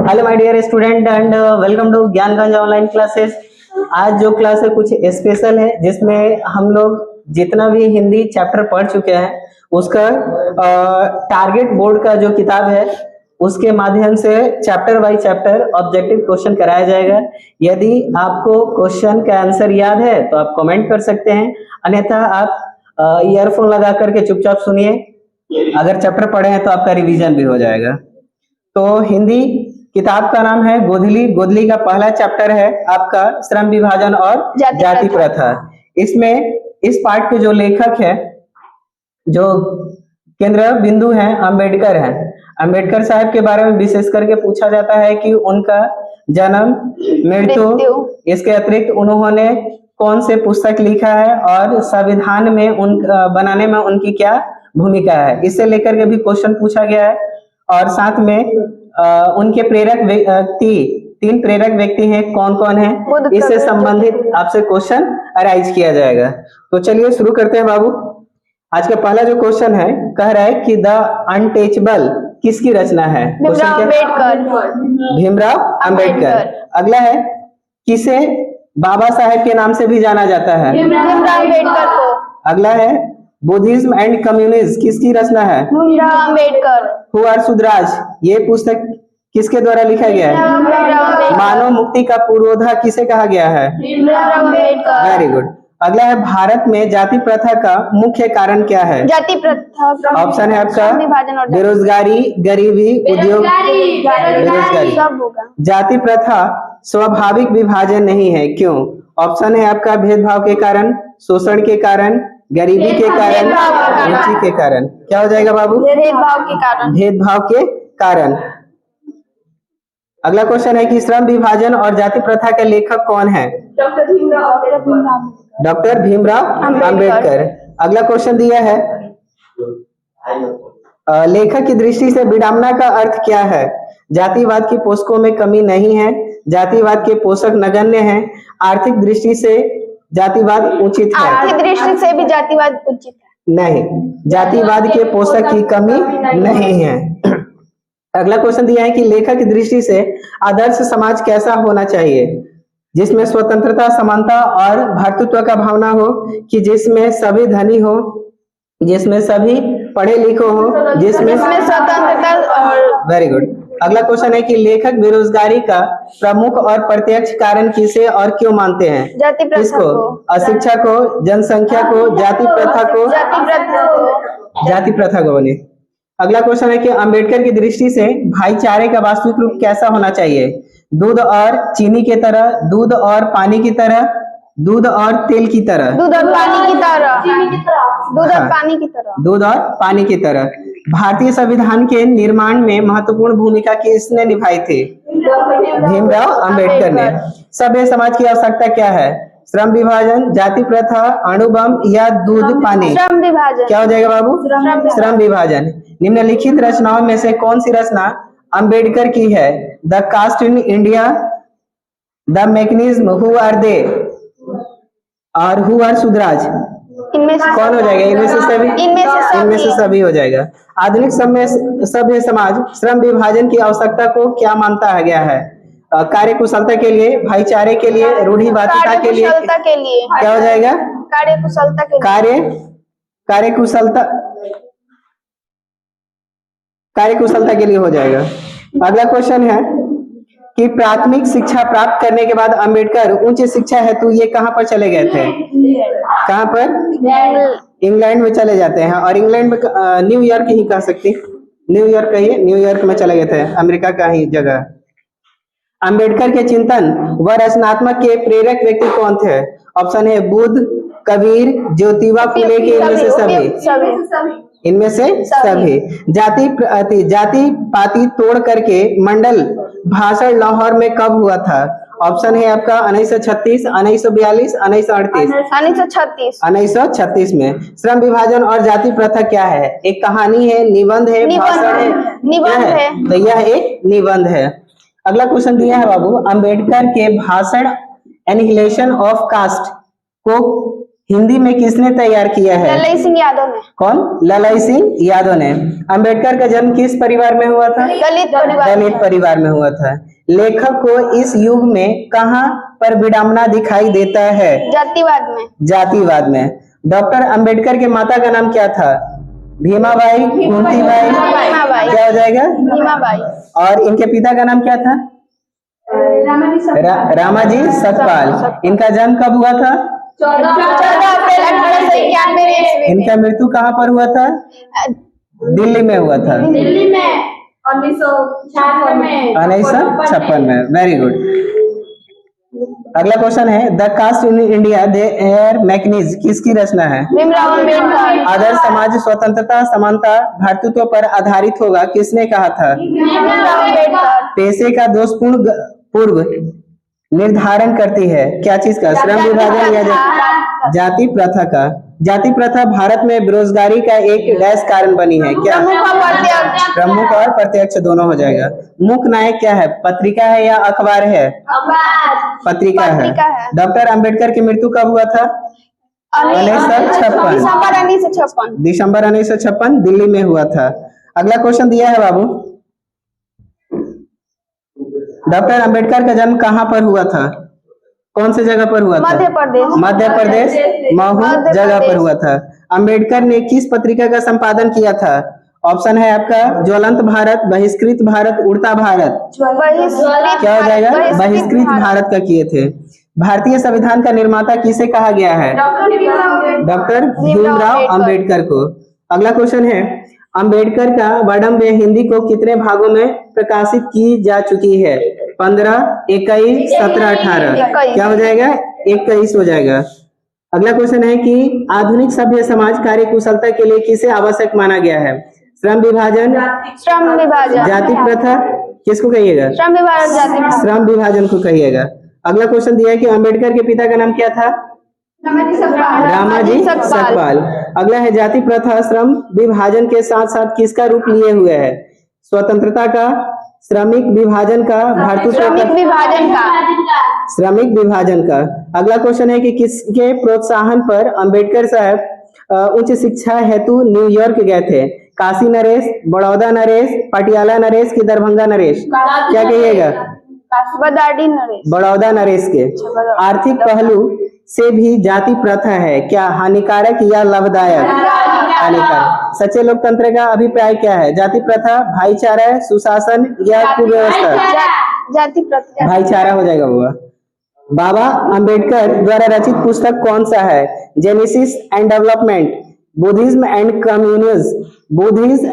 Hello my dear student and welcome to Gyanganj online classes. आज जो class है कुछ स्पेशल है, जिसमें हम लोग जितना भी हिंदी चैप्टर पढ़ चुके हैं उसका टारगेट बोर्ड का जो किताब है उसके माध्यम से chapter by chapter objective question कराया जाएगा। यदि आपको क्वेश्चन का आंसर याद है तो आप कमेंट कर सकते हैं, अन्यथा आप ईयरफोन लगा करके चुपचाप सुनिए। अगर चैप्टर पढ़े हैं तो आपका रिवीजन भी हो जाएगा। तो हिंदी किताब का नाम है गोधली। गोधली का पहला चैप्टर है आपका श्रम विभाजन और जाति प्रथा। इसमें इस पार्ट के जो लेखक है, जो केंद्र बिंदु है, अंबेडकर है। अंबेडकर साहब के बारे में विशेष करके पूछा जाता है कि उनका जन्म, मृत्यु, इसके अतिरिक्त उन्होंने कौन से पुस्तक लिखा है और संविधान में बनाने में उनकी क्या भूमिका है, इससे लेकर के भी क्वेश्चन पूछा गया है। और साथ में उनके प्रेरक तीन प्रेरक व्यक्ति हैं, कौन कौन है, इससे संबंधित आपसे क्वेश्चन अराइज किया जाएगा। तो चलिए शुरू करते हैं बाबू। आज का पहला जो क्वेश्चन है, कह रहा है कि द अनटचेबल किसकी रचना है? भीमराव अंबेडकर। अगला है, किसे बाबा साहेब के नाम से भी जाना जाता है? भीमराव अंबेडकर को। अगला है, बुद्धिज्म एंड कम्युनिज्म किसकी रचना है? भीमराव अंबेडकर। हु आर सुधराज, ये पुस्तक किसके द्वारा लिखा गया है? मानव मुक्ति का पूर्वोधा किसे कहा गया है? भीमराव अंबेडकर। Very good. अगला है, भारत में जाति प्रथा का मुख्य कारण क्या है? जाति प्रथा ऑप्शन है आपका बेरोजगारी, गरीबी, उद्योग, बेरोजगारी। जाति प्रथा स्वाभाविक विभाजन नहीं है, क्यों? ऑप्शन है आपका भेदभाव के कारण, शोषण के कारण, गरीबी के कारण, रुचि के कारण। क्या हो जाएगा बाबू? भेदभाव के कारण। भेदभाव के कारण। अगला क्वेश्चन है कि श्रम विभाजन और जाति प्रथा के लेखक कौन है? डॉक्टर भीमराव अंबेडकर। अगला क्वेश्चन दिया है, लेखक की दृष्टि से विडंबना का अर्थ क्या है? जातिवाद की पोषकों में कमी नहीं है, जातिवाद के पोषक नगण्य हैं, आर्थिक दृष्टि से जातिवाद उचित है। आर्थिक दृष्टि से भी जातिवाद उचित है? नहीं, जातिवाद के पोषक की कमी नहीं है। अगला क्वेश्चन दिया है कि लेखक की दृष्टि से आदर्श समाज कैसा होना चाहिए? जिसमें स्वतंत्रता, समानता और भ्रातृत्व का भावना हो, कि जिसमें सभी धनी हो, जिसमें सभी पढ़े लिखे हो, जिसमें स्वतंत्रता और। Very good. अगला क्वेश्चन है कि लेखक बेरोजगारी का प्रमुख और प्रत्यक्ष कारण किसे और क्यों मानते हैं? जाति प्रथा किसको? अशिक्षा को, जनसंख्या को, जाति प्रथा को? जाति प्रथा को बोलिए। अगला क्वेश्चन है कि अंबेडकर की दृष्टि से भाईचारे का वास्तविक रूप कैसा होना चाहिए? दूध और चीनी की तरह, दूध और पानी की तरह, दूध और तेल की तरह? दूध और पानी की तरह। दूध और पानी की तरह। दूध और पानी की तरह। भारतीय संविधान के निर्माण में महत्वपूर्ण भूमिका किसने निभाई थी? भीमराव अंबेडकर ने। सभ्य समाज की आवश्यकता क्या है? श्रम विभाजन, जाति प्रथा, अणुबम या दूध पानी? श्रम विभाजन। क्या हो जाएगा बाबू? श्रम विभाजन। निम्नलिखित रचनाओं में से कौन सी रचना अंबेडकर की है? The caste in India, the mechanism, who are they और हु आर सुधराज? इनमें से कौन हो जाएगा? इनमें से सभी? इनमें से सभी हो जाएगा। आधुनिक सभ्य समाज श्रम विभाजन की आवश्यकता को क्या मानता गया है? कार्य कुशलता के लिए, भाईचारे के लिए, रूढ़िवादिता के लिए? क्या हो जाएगा? कार्य कुशलता के लिए। कार्य कुशलता के लिए हो जाएगा। अगला क्वेश्चन है कि प्राथमिक शिक्षा प्राप्त करने के बाद अंबेडकर उच्च शिक्षा हेतु ये कहाँ पर चले गए थे? कहाँ पर? इंग्लैंड में चले जाते हैं। और इंग्लैंड में न्यूयॉर्क ही कह सकती, न्यूयॉर्क कहिए, न्यूयॉर्क में चले गए थे, अमेरिका का ही जगह। अंबेडकर के चिंतन व रचनात्मक के प्रेरक व्यक्ति कौन थे? ऑप्शन है बुद्ध, कबीर, ज्योतिबा फुले के इनमें से सभी? इनमें से सभी। जाति पाति तोड़ करके मंडल भाषण लाहौर में कब हुआ था? ऑप्शन है आपका 1936, 1942, 1938? 1936 में। श्रम विभाजन और जाति प्रथा क्या है? एक कहानी है, निबंध है, भाषण है? निबंध है। तो यह एक निबंध है। अगला क्वेश्चन दिया है बाबू, अंबेडकर के भाषण एनिहिलेशन ऑफ कास्ट को हिंदी में किसने तैयार किया है? ललाई सिंह यादव ने। कौन? ललाई सिंह यादव ने। अंबेडकर का जन्म किस परिवार में हुआ था? दलित परिवार। दलित परिवार में हुआ था। लेखक को इस युग में कहाँ पर विडंबना दिखाई देता है? जातिवाद में। जातिवाद में। डॉक्टर अंबेडकर के माता का नाम क्या था? भीमाबाई, कुंतीबाई, भीमाबाई। क्या हो जाएगा? भीमाबाई। और इनके पिता का नाम क्या था? रामाजी सतपाल। इनका जन्म कब हुआ था? 14 अप्रैल 1891 इनका मृत्यु कहाँ पर हुआ था? दिल्ली में हुआ था। दिल्ली में 1956 में। Very good. अगला क्वेश्चन है, the caste in India their mechanism किसकी रचना है? भीमराव अम्बेडकर। आदर्श समाज स्वतंत्रता, समानता, भ्रातृत्व पर आधारित होगा किसने कहा था? भीमराव अम्बेडकर। पेशे का दोषपूर्ण पूर्व निर्धारण करती है क्या चीज का? श्रम विभाजन या जाति प्रथा का। जाति प्रथा भारत में बेरोजगारी का एक डैश कारण बनी है क्या? प्रमुख और प्रत्यक्ष दोनों हो जाएगा। मूक नायक क्या है? पत्रिका है या अखबार है? पत्रिका है। डॉक्टर अंबेडकर की मृत्यु कब हुआ था? 1956। दिसंबर 1956 दिल्ली में हुआ था। अगला क्वेश्चन दिया है बाबू, डॉक्टर अंबेडकर का जन्म कहाँ पर हुआ था? कौन से जगह पर हुआ था? मध्य प्रदेश। मध्य प्रदेश महू जगह पर हुआ था। अंबेडकर ने किस पत्रिका का संपादन किया था? ऑप्शन है आपका ज्वलंत भारत, बहिष्कृत भारत, उड़ता भारत। क्या हो जाएगा? बहिष्कृत भारत का किए थे। भारतीय संविधान का निर्माता किसे कहा गया है? डॉक्टर भीमराव अंबेडकर को। अगला क्वेश्चन है, अंबेडकर का वाडम्बे हिंदी को कितने भागों में प्रकाशित की जा चुकी है? 15, 21, 17, 18। क्या हो जाएगा? 21 हो जाएगा। अगला क्वेश्चन है कि आधुनिक सभ्य समाज कार्य कुशलता के लिए किसे आवश्यक माना गया है? श्रम विभाजन, जाति प्रथा, किसको कहिएगा? श्रम विभाजन को कहिएगा। अगला क्वेश्चन दिया है कि अंबेडकर के पिता का नाम क्या था? रामाजी सतपाल। अगला है, जाति प्रथा श्रम विभाजन के साथ साथ किसका रूप लिए हुए है? स्वतंत्रता का, श्रमिक विभाजन का, भ्रातृत्व का, श्रमिक विभाजन का। अगला क्वेश्चन है कि किसके प्रोत्साहन पर अंबेडकर साहब उच्च शिक्षा हेतु न्यूयॉर्क गए थे? काशी नरेश, बड़ौदा नरेश, पटियाला नरेश की दरभंगा नरेश? क्या कहिएगा? बड़ौदा नरेश के। आर्थिक पहलू से भी जाति प्रथा है क्या हानिकारक या लाभदायक? हानिकारक। सच्चे लोकतंत्र का अभिप्राय क्या है? जाति प्रथा, भाईचारा, सुशासन या कुव्यवस्था? जाति प्रथा। भाईचारा हो जाएगा वो। बाबा अंबेडकर द्वारा रचित पुस्तक कौन सा है? Genesis and development, Buddhism and communism,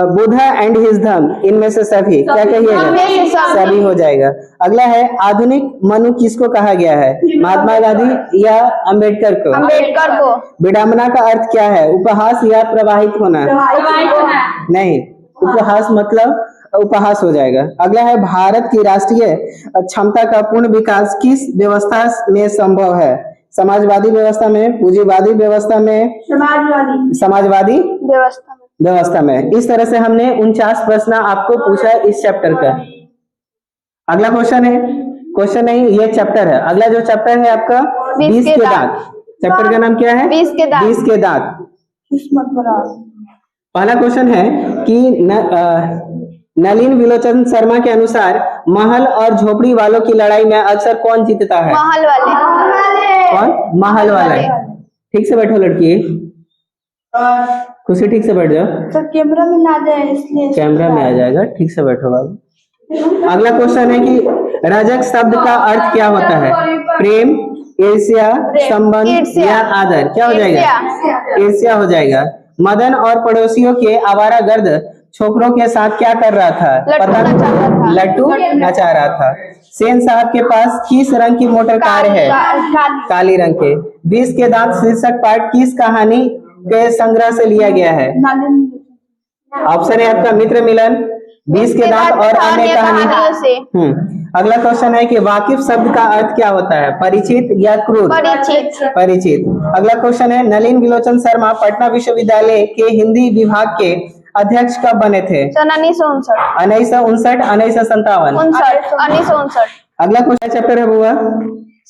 Buddha and his धर्म, इनमें से सभी? क्या कहिएगा? सभी हो जाएगा। अगला है, आधुनिक मनु किसको कहा गया है? महात्मा गांधी या अंबेडकर को? अंबेडकर को। विडंबना का अर्थ क्या है? उपहास या प्रवाहित होना? नहीं, उपहास मतलब उपहास हो जाएगा। अगला है, भारत की राष्ट्रीय क्षमता का पूर्ण विकास किस व्यवस्था में संभव है? समाजवादी व्यवस्था में, पूंजीवादी व्यवस्था में, समाजवादी व्यवस्था में। इस तरह से हमने 49 प्रश्न आपको पूछा इस चैप्टर का। अगला क्वेश्चन है, क्वेश्चन नहीं ये चैप्टर है। अगला जो चैप्टर है आपका 20 के दांत। चैप्टर का नाम क्या है? 20 के दांत। पहला क्वेश्चन है कि नलिन विलोचन शर्मा के अनुसार महल और झोपड़ी वालों की लड़ाई में अक्सर कौन जीतता है? महल वाले। कौन? महल वाले। ठीक से बैठो लड़की, खुशी ठीक से बैठ जाओ। तो कैमरा में ना जाए इसलिए। कैमरा में आ जाएगा, ठीक से बैठो बाबू। अगला क्वेश्चन है कि रजक शब्द का अर्थ क्या होता है? प्रेम, ईर्ष्या, संबंध या आदर? क्या हो जाएगा? ईर्ष्या हो जाएगा। मदन और पड़ोसियों के आवारागर्द छोकरों के साथ क्या कर रहा था? लट्टू नचा रहा था। सेन साहब के पास किस रंग की मोटर कार है? काली रंग के। 20 के दांत शीर्षक पाठ किस कहानी के संग्रह से लिया गया है? ऑप्शन है आपका मित्र मिलन, 20 के दांत और अन्य कहानियों से। अगला क्वेश्चन है कि वाकिफ शब्द का अर्थ क्या होता है? परिचित या क्रूर? परिचित। अगला क्वेश्चन है, नलिन विलोचन शर्मा पटना विश्वविद्यालय के हिंदी विभाग के अध्यक्ष कब बने थे? 1959, 1957। 1959। अगला क्वेश्चन चैप्टर है बुआ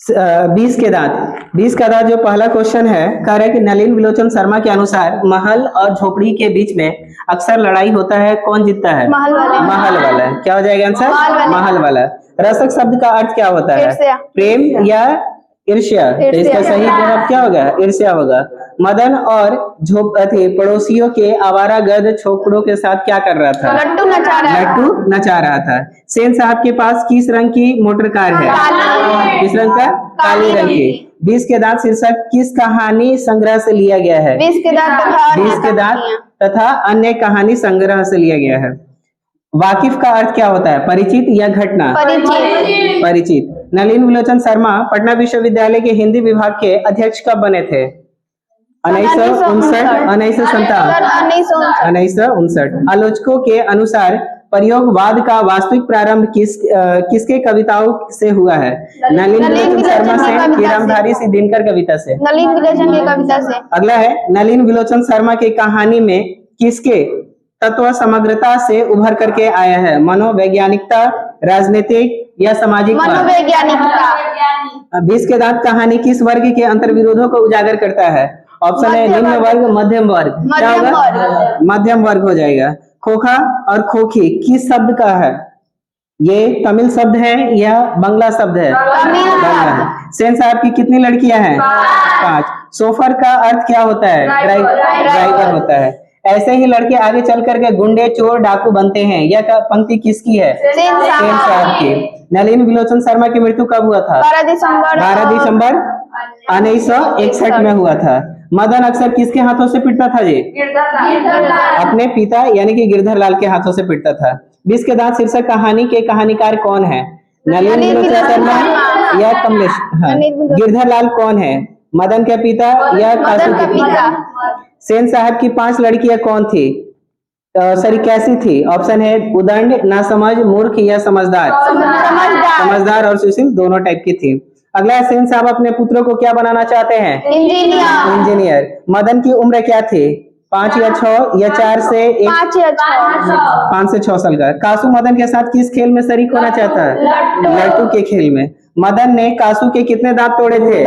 20 के दांत। 20 का दांत जो पहला क्वेश्चन है, कह रहा है कि नलिन विलोचन शर्मा के अनुसार महल और झोपड़ी के बीच में अक्सर लड़ाई होता है, कौन जीतता है? महल वाले। महल वाला। क्या हो जाएगा आंसर? महल वाले। महल वाला। रसक शब्द का अर्थ क्या होता है? ईर्ष्या। प्रेम या ईर्ष्या? तो इसका सही जवाब क्या होगा? ईर्ष्या होगा। मदन और पड़ोसियों के आवारागर्द छोकरों के साथ क्या कर रहा था? लट्टू नचा रहा है। लट्टू नचा रहा था। सेन साहब के पास किस रंग की मोटर कार है? काली। किस रंग का? काली रंग की। 20 के दांत शीर्षक किस कहानी संग्रह से लिया गया है? 20 के दांत तथा 20 के दांत तथा अन्य कहानी संग्रह से लिया गया है। वाकिफ का अर्थ क्या होता है? परिचित या घटना? परिचित। परिचित। नलिन विलोचन शर्मा पटना विश्वविद्यालय के हिंदी विभाग के अध्यक्ष कब बने थे? 1959, 1957, 1959। आलोचकों के अनुसार प्रयोगवाद का वास्तविक प्रारंभ किसके कविताओं से हुआ है? नलिन विलोचन शर्मा से कि रामधारी सिंह दिनकर कविता से? नलिन विलोचन की कविता से। अगला है, नलिन विलोचन शर्मा की कहानी में किसके तत्व समग्रता से उभर करके आया है? मनोवैज्ञानिकता, राजनीतिक या सामाजिक? मनोवैज्ञानिकता। 20 के दांत कहानी किस वर्ग के अंतर्विरोधों को उजागर करता है? ऑप्शन है निम्न वर्ग, मध्यम वर्ग। क्या होगा? मध्यम वर्ग हो जाएगा। खोखा और खोखी किस शब्द का है? ये तमिल शब्द है या बांग्ला शब्द है? बांग्ला है। सेन साहब की कितनी लड़कियां हैं? 5। सोफर का अर्थ क्या होता है? ड्राइवर होता है। ऐसे ही लड़के आगे चल करके गुंडे, चोर, डाकू बनते हैं। यह पंक्ति किसकी है? सेन साहब की। नलिन विलोचन शर्मा की मृत्यु कब हुआ था? 12 दिसंबर 1961 में हुआ था। मदन अक्सर किसके हाथों से पिटता था जी? अपने पिता यानी कि गिरधर लाल के हाथों से पिटता था। 20 के दांत शीर्षक कहानी के कहानीकार कौन है? नलिन विलोचन शर्मा या कमलेश? हाँ। गिरधर लाल कौन है? मदन के पिता या कासू के पिता? सेन साहब की 5 लड़कियां कौन थी? सॉरी कैसी थी? ऑप्शन है उदंड, नासमझ, मूर्ख या समझदार? समझदार और सुशील दोनों टाइप की थी। अगला, सेन साहब अपने पुत्रों को क्या बनाना चाहते हैं? इंजीनियर। मदन की उम्र क्या थी? 5 या 6 या 4 से 1? 5 से 6 साल का। कासू मदन के साथ किस खेल में शरीक होना चाहता है? लट्टू के खेल में। मदन ने कासू के कितने दांत तोड़े थे?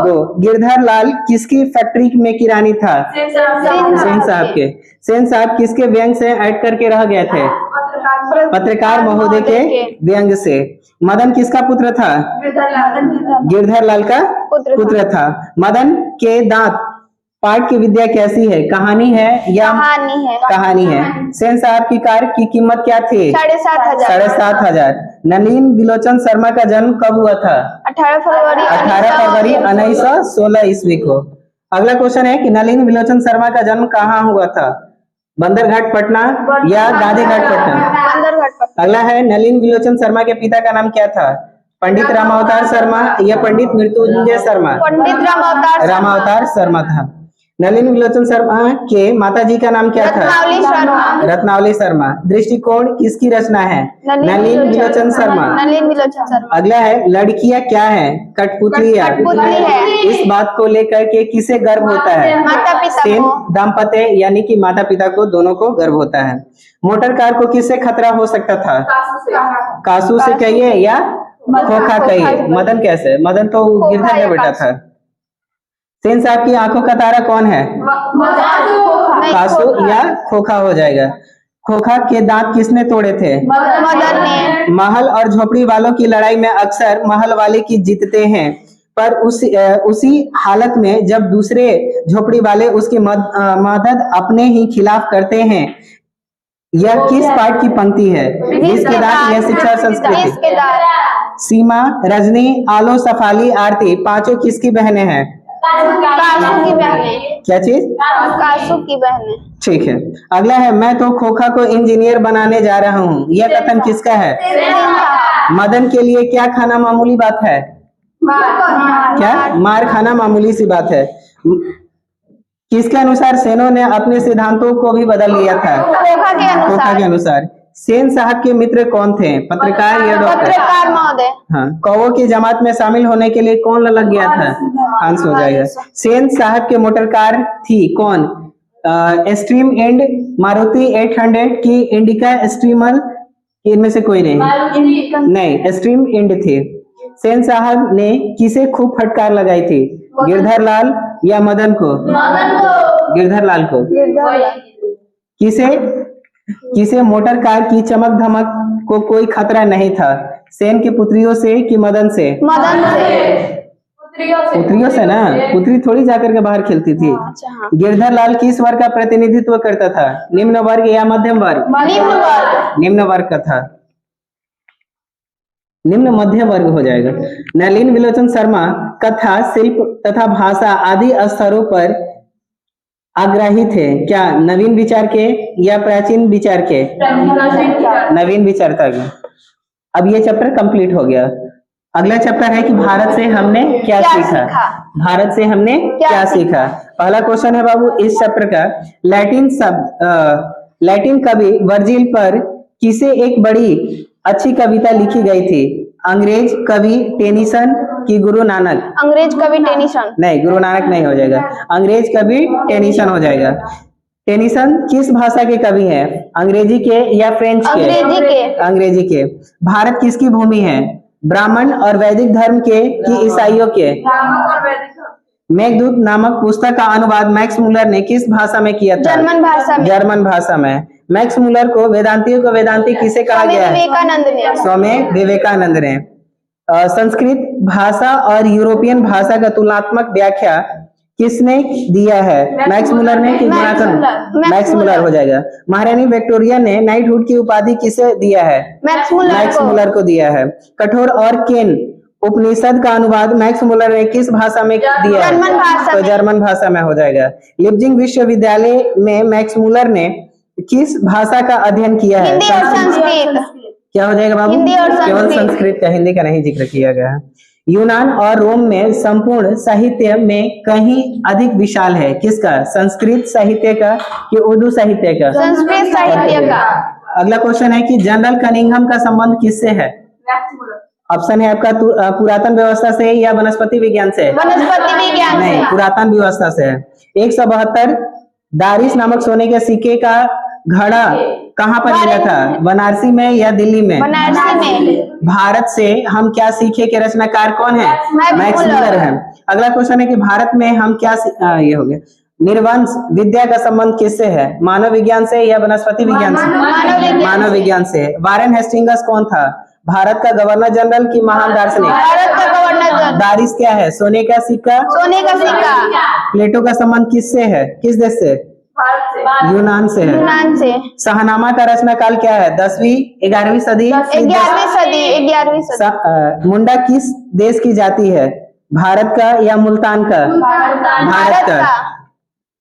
2। गिरधर लाल किसकी फैक्ट्री में किरानी था? सेन साहब के। सेन साहब किसके व्यंग से ऐड करके रह गए थे? पत्रकार महोदय के व्यंग से। मदन किसका पुत्र था? गिरधर लाल का पुत्र था। मदन के दांत पाठ की विद्या कैसी है? कहानी है या कहानी है? सेन साहब की कार की कीमत क्या थी? 7,500। नलिन विलोचन शर्मा का जन्म कब हुआ था? 18 फरवरी 1916 ईस्वी को। अगला क्वेश्चन है कि नलिन विलोचन शर्मा का जन्म कहाँ हुआ था? बंदरघाट पटना या गांधीघाट पटना? अगला है, नलिन विलोचन शर्मा के पिता का नाम क्या था? पंडित रामावतार शर्मा या पंडित मृत्युंजय शर्मा? पंडित रामावतार शर्मा था। नलिन विलोचन शर्मा के माता जी का नाम क्या था? रत्नावली शर्मा। दृष्टिकोण किसकी रचना है? नलिन विलोचन शर्मा। अगला है, लड़कियां क्या है? कठपुतली है। इस बात को लेकर के किसे गर्व होता है? सेन दाम्पत्य यानी कि माता पिता को, दोनों को गर्व होता है। मोटर कार को किससे खतरा हो सकता था? कासू से कहिए या खोखा कहिए। मदन कैसे? मदन तो गिरधर का बेटा था। सेन साहब की आंखों का तारा कौन है? कासू या खोखा हो जाएगा। खोखा के दांत किसने तोड़े थे? मदन ने। महल और झोपड़ी वालों की लड़ाई में अक्सर महल वाले की जीतते हैं, पर उसी हालत में जब दूसरे झोपड़ी वाले उसकी मदद अपने ही खिलाफ करते हैं। यह किस पाठ की पंक्ति है? 20 के दांत या शिक्षा संस्कृति? सीमा, रजनी, आलो, सफाली, आरती पांचों किसकी बहनें हैं? कासू की बहनें। क्या चीज? कासू की बहनें। ठीक है। अगला है, मैं तो खोखा को इंजीनियर बनाने जा रहा हूँ। यह कथन किसका है? मदन के लिए क्या खाना मामूली बात है? क्या? मार खाना मामूली सी बात है। किसके अनुसार सेनों ने अपने सिद्धांतों को भी बदल लिया था? खोखा के अनुसार। सेन साहब के मित्र कौन थे? पत्रकार या डॉक्टर? पत्रकार महोदय। हाँ। कौवों की जमात में शामिल होने के लिए कौन लग गया था? हंस हो जाएगा। सेन साहब के मोटर कार थी कौन? स्ट्रीम एंड, मारुति 800 की इंडिका स्ट्रीमर, इनमें से कोई नहीं। नहीं, स्ट्रीम एंड थी। सेन साहब ने किसे खूब फटकार लगाई थी, गिरधर लाल या मदन को? गिरधर लाल को। किसे किसे मोटर कार की चमक धमक को कोई खतरा नहीं था, सेन की पुत्रियों से कि मदन से? मदन से। पुत्रियों से ना, पुत्री थोड़ी जाकर के बाहर खेलती थी। अच्छा हाँ। गिरधर लाल किस वर्ग का प्रतिनिधित्व करता था, निम्न वर्ग या मध्यम वर्ग? निम्न वर्ग। निम्न वर्ग का था, निम्न मध्य वर्ग हो जाएगा। नलिन विलोचन शर्मा कथा, शिल्प तथा भाषा आदि स्तरों पर आग्रही थे, क्या नवीन विचार के या प्राचीन विचार के? नवीन विचार तक। अब ये चैप्टर कंप्लीट हो गया। अगला चैप्टर है कि भारत से हमने क्या सीखा। भारत से हमने क्या सीखा। पहला क्वेश्चन है बाबू इस चैप्टर का, लैटिन कवि वर्जिल पर किसे एक बड़ी अच्छी कविता लिखी गई थी, अंग्रेज कवि टेनिसन की गुरु नानक? अंग्रेज कवि टेनिसन। नहीं, गुरु नानक नहीं हो जाएगा, अंग्रेज कवि टेनिसन हो जाएगा। टेनिसन किस भाषा के कवि हैं, अंग्रेजी के या फ्रेंच के? अंग्रेजी के। अंग्रेजी के। भारत किसकी भूमि है, ब्राह्मण और वैदिक धर्म के कि ईसाइयों के? मेघदूत नामक पुस्तक का अनुवाद मैक्स मुलर ने किस भाषा में किया था? जर्मन भाषा में। जर्मन भाषा में। मैक्स मुलर को वेदांतियों को वेदांती किसे कहा गया है? विवेकानंद ने। स्वामी विवेकानंद ने। संस्कृत भाषा और यूरोपियन भाषा का तुलनात्मक व्याख्या किसने दिया है, मैक्स मुलर ने कि जोनाथन? मैक्स मुलर हो जाएगा। महारानी विक्टोरिया ने नाइटहुड की उपाधि किसे दिया है? मैक्स मुलर को दिया है। कठोर और केन उपनिषद का अनुवाद मैक्स मुलर ने किस भाषा में दिया है? जर्मन भाषा तो में। जर्मन भाषा में हो जाएगा। लिप्जिंग विश्वविद्यालय में मैक्स मुलर ने किस भाषा का अध्ययन किया है? हिंदी और संस्कृत। क्या हो जाएगा बाबू? हिंदी और संस्कृत। केवल संस्कृत का, हिंदी का नहीं जिक्र किया गया है। यूनान और रोम में संपूर्ण साहित्य में कहीं अधिक विशाल है, किसका, संस्कृत साहित्य का कि उर्दू साहित्य का? संस्कृत साहित्य का। अगला क्वेश्चन है कि जनरल कनिंघम का संबंध किससे है? ऑप्शन है आपका पुरातन व्यवस्था से या वनस्पति विज्ञान से? वनस्पति विज्ञान से। नहीं, पुरातन व्यवस्था से है। 172 दारिश नामक सोने के सिक्के का घड़ा कहाँ पर मिला था, बनारसी में या दिल्ली में? बनारसी में। भारत से हम क्या सीखे के रचनाकार कौन है? मैक्स मुलर है। अगला क्वेश्चन है कि भारत में हम क्या ये हो गया। निर्वंश विद्या का संबंध किससे है, मानव विज्ञान से या वनस्पति विज्ञान से? मानव विज्ञान से। वारेन हेस्टिंगस कौन था, भारत का गवर्नर जनरल की महान दार्शनिक? भारत का गवर्नर जनरल। दारिश क्या है, सोने का सिक्का? सोने का सिक्का। प्लेटो का संबंध किससे है, किस देश से? यूनान से है। यूनान से। शाहनामा का रचना काल क्या है, 10वीं 11वीं सदी? 11वीं सदी। 11वीं सदी। मुंडा किस देश की जाति है, भारत का या मुल्तान का? भारत का।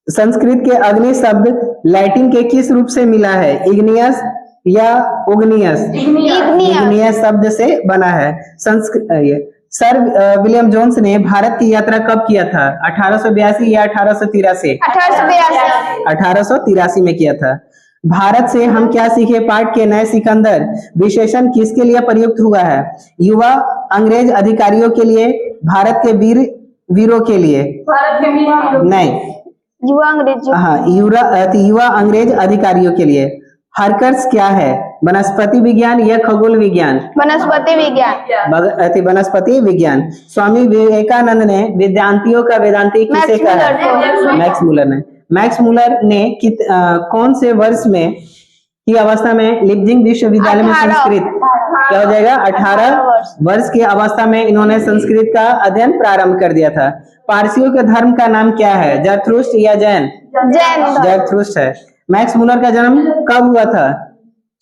संस्कृत के अग्नि शब्द लैटिन के किस रूप से मिला है, इग्नियस या उग्नियस? इग्नियस शब्द से बना है। संस्कृत सर विलियम जोन्स ने भारत की यात्रा कब किया था, 1882 या 1883? 1883 में किया था। भारत से हम क्या सीखे पाठ के नए सिकंदर विशेषण किसके लिए प्रयुक्त हुआ है, युवा अंग्रेज अधिकारियों के लिए, भारत के वीरों के लिए? नहीं, युवा अंग्रेज। हाँ, युवा अंग्रेज अधिकारियों के लिए। हरकर्स क्या है, वनस्पति विज्ञान या खगोल विज्ञान? वनस्पति विज्ञान। वनस्पति विज्ञान। स्वामी विवेकानंद ने वेदांतियों का वेदांती किसे कहा है? मैक्स मुलर ने। मैक्स मुलर ने कौन से वर्ष में की अवस्था में लिप्जिंग विश्वविद्यालय में संस्कृत, क्या हो जाएगा, 18 वर्ष की अवस्था में इन्होंने संस्कृत का अध्ययन प्रारंभ कर दिया था। पारसियों के धर्म का नाम क्या है, जरथुस्त्र या जैन? जरथुस्त्र है। मैक्स मुलर का जन्म कब हुआ था,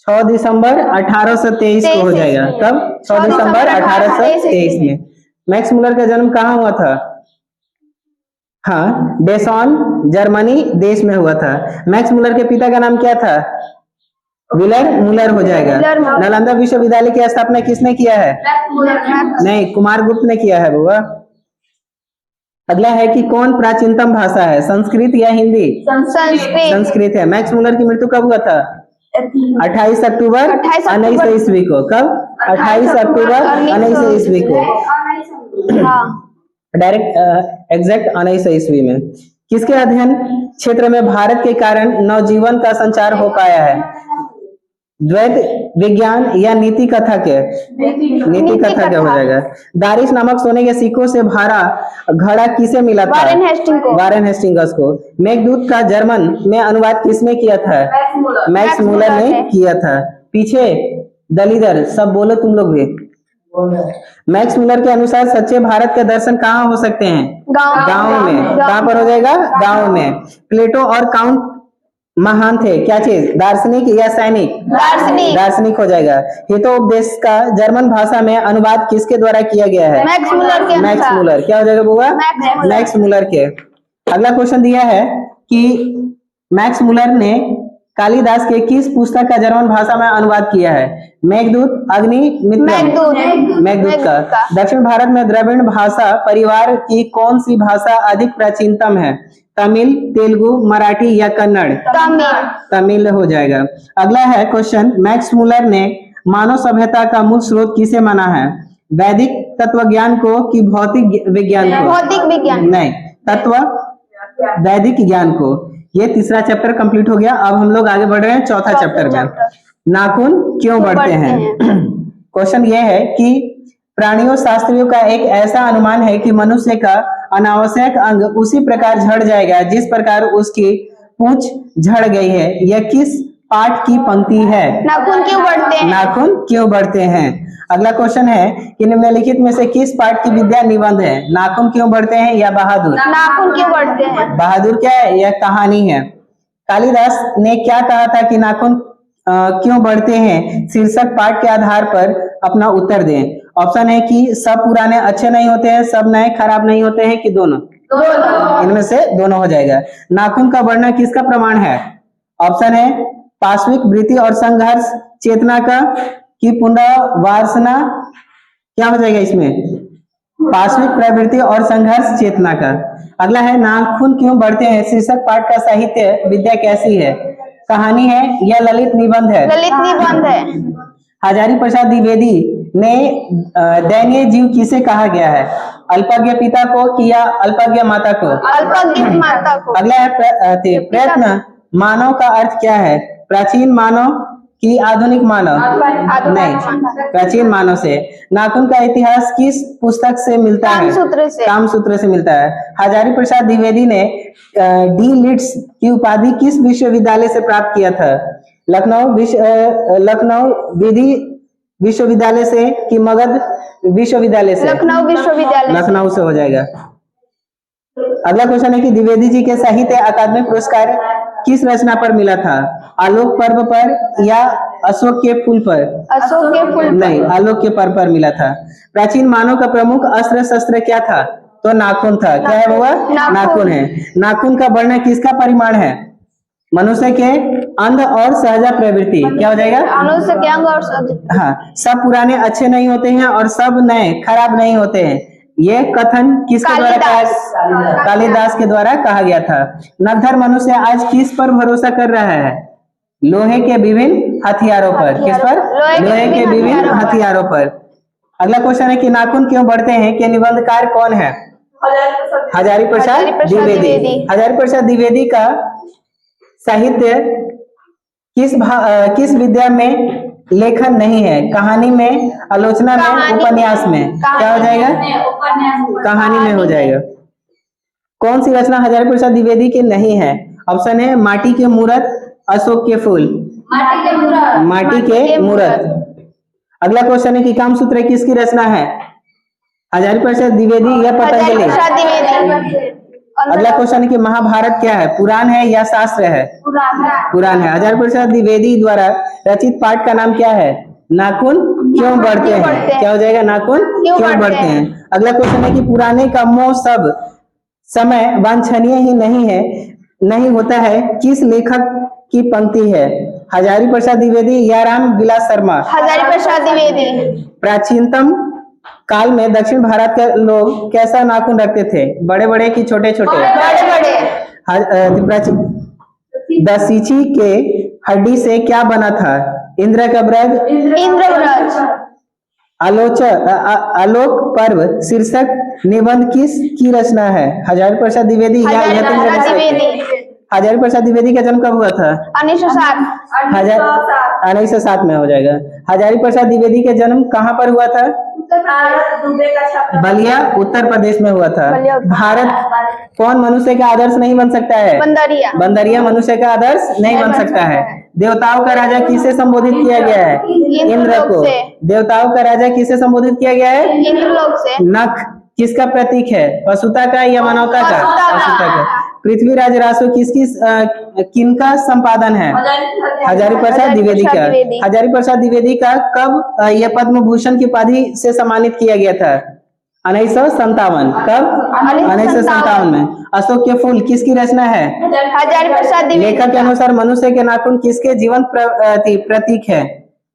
6 दिसंबर 1823 को हो जाएगा। कब? 6 दिसंबर 1823 में। मैक्स मुलर का जन्म कहाँ हुआ था? हाँ, डेसॉन जर्मनी देश में हुआ था। मैक्स मुलर के पिता का नाम क्या था? विलर मुलर हो जाएगा। नालंदा विश्वविद्यालय की स्थापना किसने किया है? नहीं, कुमार गुप्त ने किया है बुआ। अगला है कि कौन प्राचीनतम भाषा है, संस्कृत या हिंदी? संस्कृत है। मैक्स मुलर की मृत्यु कब हुआ था? 28 अक्टूबर 1900 ईस्वी को। कब? 28 अक्टूबर 1900 ईस्वी को। डायरेक्ट एग्जैक्ट 1900 ईस्वी में। किसके अध्ययन क्षेत्र में भारत के कारण नवजीवन का संचार हो पाया है? द्वैत विज्ञान या नीति कथक है? नीति कथक हो जाएगा। दारिश नामक सोने के सिक्कों से भरा घड़ा किसे मिला था? वारेन हेस्टिंग को। वारेन हेस्टिंग्स को। मेघदूत का जर्मन में अनुवाद किसने किया था? मैक्स मूलर ने किया था। पीछे दलीदर सब बोलो तुम लोग भी। मैक्स मूलर के अनुसार सच्चे भारत के दर्शन कहाँ हो सकते हैं? गाँव में। कहाँ पर हो जाएगा? गाँव में। प्लेटो और काउंट महान थे क्या चीज? दार्शनिक या सैनिक? दार्शनिक। दार्शनिक हो जाएगा। हितोपदेश का जर्मन भाषा में अनुवाद किसके द्वारा किया गया है? मैक्स मूलर के मैक्स अनुसार। मूलर। क्या हो जाएगा बुआ? मैक्स मूलर के। अगला क्वेश्चन दिया है कि मैक्स मूलर ने कालिदास के किस पुस्तक का जर्मन भाषा में अनुवाद किया है? मेघदूत, अग्निमित्रम। मेघदूत का। दक्षिण भारत में द्रविड़ भाषा परिवार की कौन सी भाषा अधिक प्राचीनतम है? तमिल, तेलुगु, मराठी या कन्नड़? तमिल हो जाएगा। अगला है क्वेश्चन, मैक्स मूलर ने मानव सभ्यता का मूल स्रोत किसे माना है? वैदिक तत्वज्ञान को कि भौतिक विज्ञान को? भौतिक विज्ञान। नहीं, तत्व वैदिक ज्ञान को। ये तीसरा चैप्टर कंप्लीट हो गया। अब हम लोग आगे बढ़ रहे हैं चौथा चैप्टर में। नाखून क्यों बढ़ते हैं? क्वेश्चन ये है कि प्राणियों शास्त्रियों का एक ऐसा अनुमान है कि मनुष्य का अनावश्यक अंग उसी प्रकार झड़ जाएगा जिस प्रकार उसकी पूंछ झड़ गई है। यह किस पाठ की पंक्ति है? नाखून क्यों बढ़ते हैं? नाखून क्यों बढ़ते हैं? अगला क्वेश्चन है कि निम्नलिखित में से किस पाठ की विद्या निबंध है? नाखून क्यों बढ़ते हैं या बहादुर? नाखून क्यों बढ़ते हैं? बहादुर क्या है? यह कहानी है। कालिदास ने क्या कहा था कि नाखून क्यों बढ़ते हैं? शीर्षक पाठ के आधार पर अपना उत्तर दें। ऑप्शन है कि सब पुराने अच्छे नहीं होते हैं, सब नए खराब नहीं होते हैं, कि दोनों? इनमें से दोनों हो जाएगा। नाखून का बढ़ना किसका प्रमाण है? ऑप्शन है पाश्विक वृत्ति और संघर्ष चेतना का, कि पुनर्वासना। क्या हो जाएगा इसमें? पाश्विक प्रवृत्ति और संघर्ष चेतना का। अगला है नाखून क्यों बढ़ते हैं? शीर्षक पाठ का साहित्य विद्या कैसी है? कहानी है या ललित निबंध है? ललित निबंध है। हजारी प्रसाद द्विवेदी ने दयनीय जीव किसे कहा गया है? अल्पज्ञ पिता को कि या अल्पज्ञ माता को? अल्पज्ञ माता को। अगला है प्रयत्न मानव का अर्थ क्या है? प्राचीन मानव कि आधुनिक मानव? नहीं, प्राचीन मानव से। नाखून का इतिहास किस पुस्तक से मिलता है? कामसूत्र से। कामसूत्र से मिलता है। हजारी प्रसाद द्विवेदी ने डी लिट्स की उपाधि किस विश्वविद्यालय से प्राप्त किया था? लखनऊ विधि विश्वविद्यालय से कि मगध विश्वविद्यालय से? लखनऊ विश्वविद्यालय। लखनऊ से हो जाएगा। अगला क्वेश्चन है कि द्विवेदी जी के साहित्य अकादमी पुरस्कार किस रचना पर मिला था? आलोक पर्व पर या अशोक के फूल पर? अशोक के फूल। नहीं, आलोक के पर्व पर मिला था। प्राचीन मानव का प्रमुख अस्त्र शस्त्र क्या था? तो नाखून था। क्या है वो? नाखून है। नाखून का बढ़ना किसका परिमाण है? मनुष्य के अंध और सहजा प्रवृत्ति। क्या हो जाएगा? मनुष्य के अंग और सहजा। हाँ, सब पुराने अच्छे नहीं होते हैं और सब नए खराब नहीं होते हैं। ये कथन किसके द्वारा? कालिदास के द्वारा कहा गया था। नवधर मनुष्य आज किस पर भरोसा कर रहा है? लोहे के विभिन्न हथियारों पर। किस पर? लोहे के विभिन्न हथियारों पर। अगला क्वेश्चन है कि नाखून क्यों बढ़ते हैं के निबंधकार कौन है? हजारी प्रसाद द्विवेदी। हजारी प्रसाद द्विवेदी का साहित्य किस विद्या में लेखन नहीं है? कहानी में, आलोचना में, उपन्यास में? क्या हो जाएगा? कहानी में हो जाएगा। कौन सी रचना हजारी प्रसाद द्विवेदी के नहीं है? ऑप्शन है माटी के मूरत, अशोक के फूल। माटी के मूरत। अगला क्वेश्चन है कि कामसूत्र किसकी रचना है? हजारी प्रसाद द्विवेदी या पतंजलि? अगला क्वेश्चन है कि महाभारत क्या है? पुराण है या शास्त्र है? पुराण है। हजारी प्रसाद द्विवेदी द्वारा रचित पाठ का नाम क्या है? नाखून क्यों बढ़ते हैं? क्या हो जाएगा? नाखून क्यों बढ़ते हैं। अगला क्वेश्चन है कि पुराने का मोह सब समय वांछनीय ही नहीं होता है किस लेखक की पंक्ति है? हजारी प्रसाद द्विवेदी या राम विलास शर्मा? हजारी प्रसाद द्विवेदी। प्राचीनतम काल में दक्षिण भारत के लोग कैसा नाखून रखते थे? बड़े बड़े कि छोटे छोटे? बड़े बड़े। दसीची के हड्डी से क्या बना था? इंद्र का ब्रज। आलोक पर्व शीर्षक निबंध किस की रचना है? हजारी प्रसाद द्विवेदी या यतीन्द्र मिश्र? हजारी प्रसाद द्विवेदी का जन्म कब हुआ था? 1907 1907 में हो जाएगा। हजारी प्रसाद द्विवेदी का जन्म कहाँ पर हुआ था? बलिया उत्तर प्रदेश में हुआ था। बलिया, उत्तर भारत कौन मनुष्य का आदर्श नहीं बन सकता है? बंदरिया। बंदरिया मनुष्य का आदर्श नहीं बन सकता है। देवताओं का राजा किसे संबोधित किया गया है? इंद्र को। देवताओं का राजा किसे संबोधित किया गया है? इंद्रलोक से। नख किसका प्रतीक है? पशुता का या मानवता का? पशुता का। पृथ्वीराज रासो किनका संपादन है? हजारी प्रसाद द्विवेदी का। हजारी प्रसाद द्विवेदी का कब यह पद्म भूषण की उपाधि से सम्मानित किया गया था? 1957। कब? 1957 में। अशोक के फूल किसकी रचना है? हजारी प्रसाद द्विवेदी। लेखक के अनुसार मनुष्य के नाखून किसके जीवन प्रतीक है?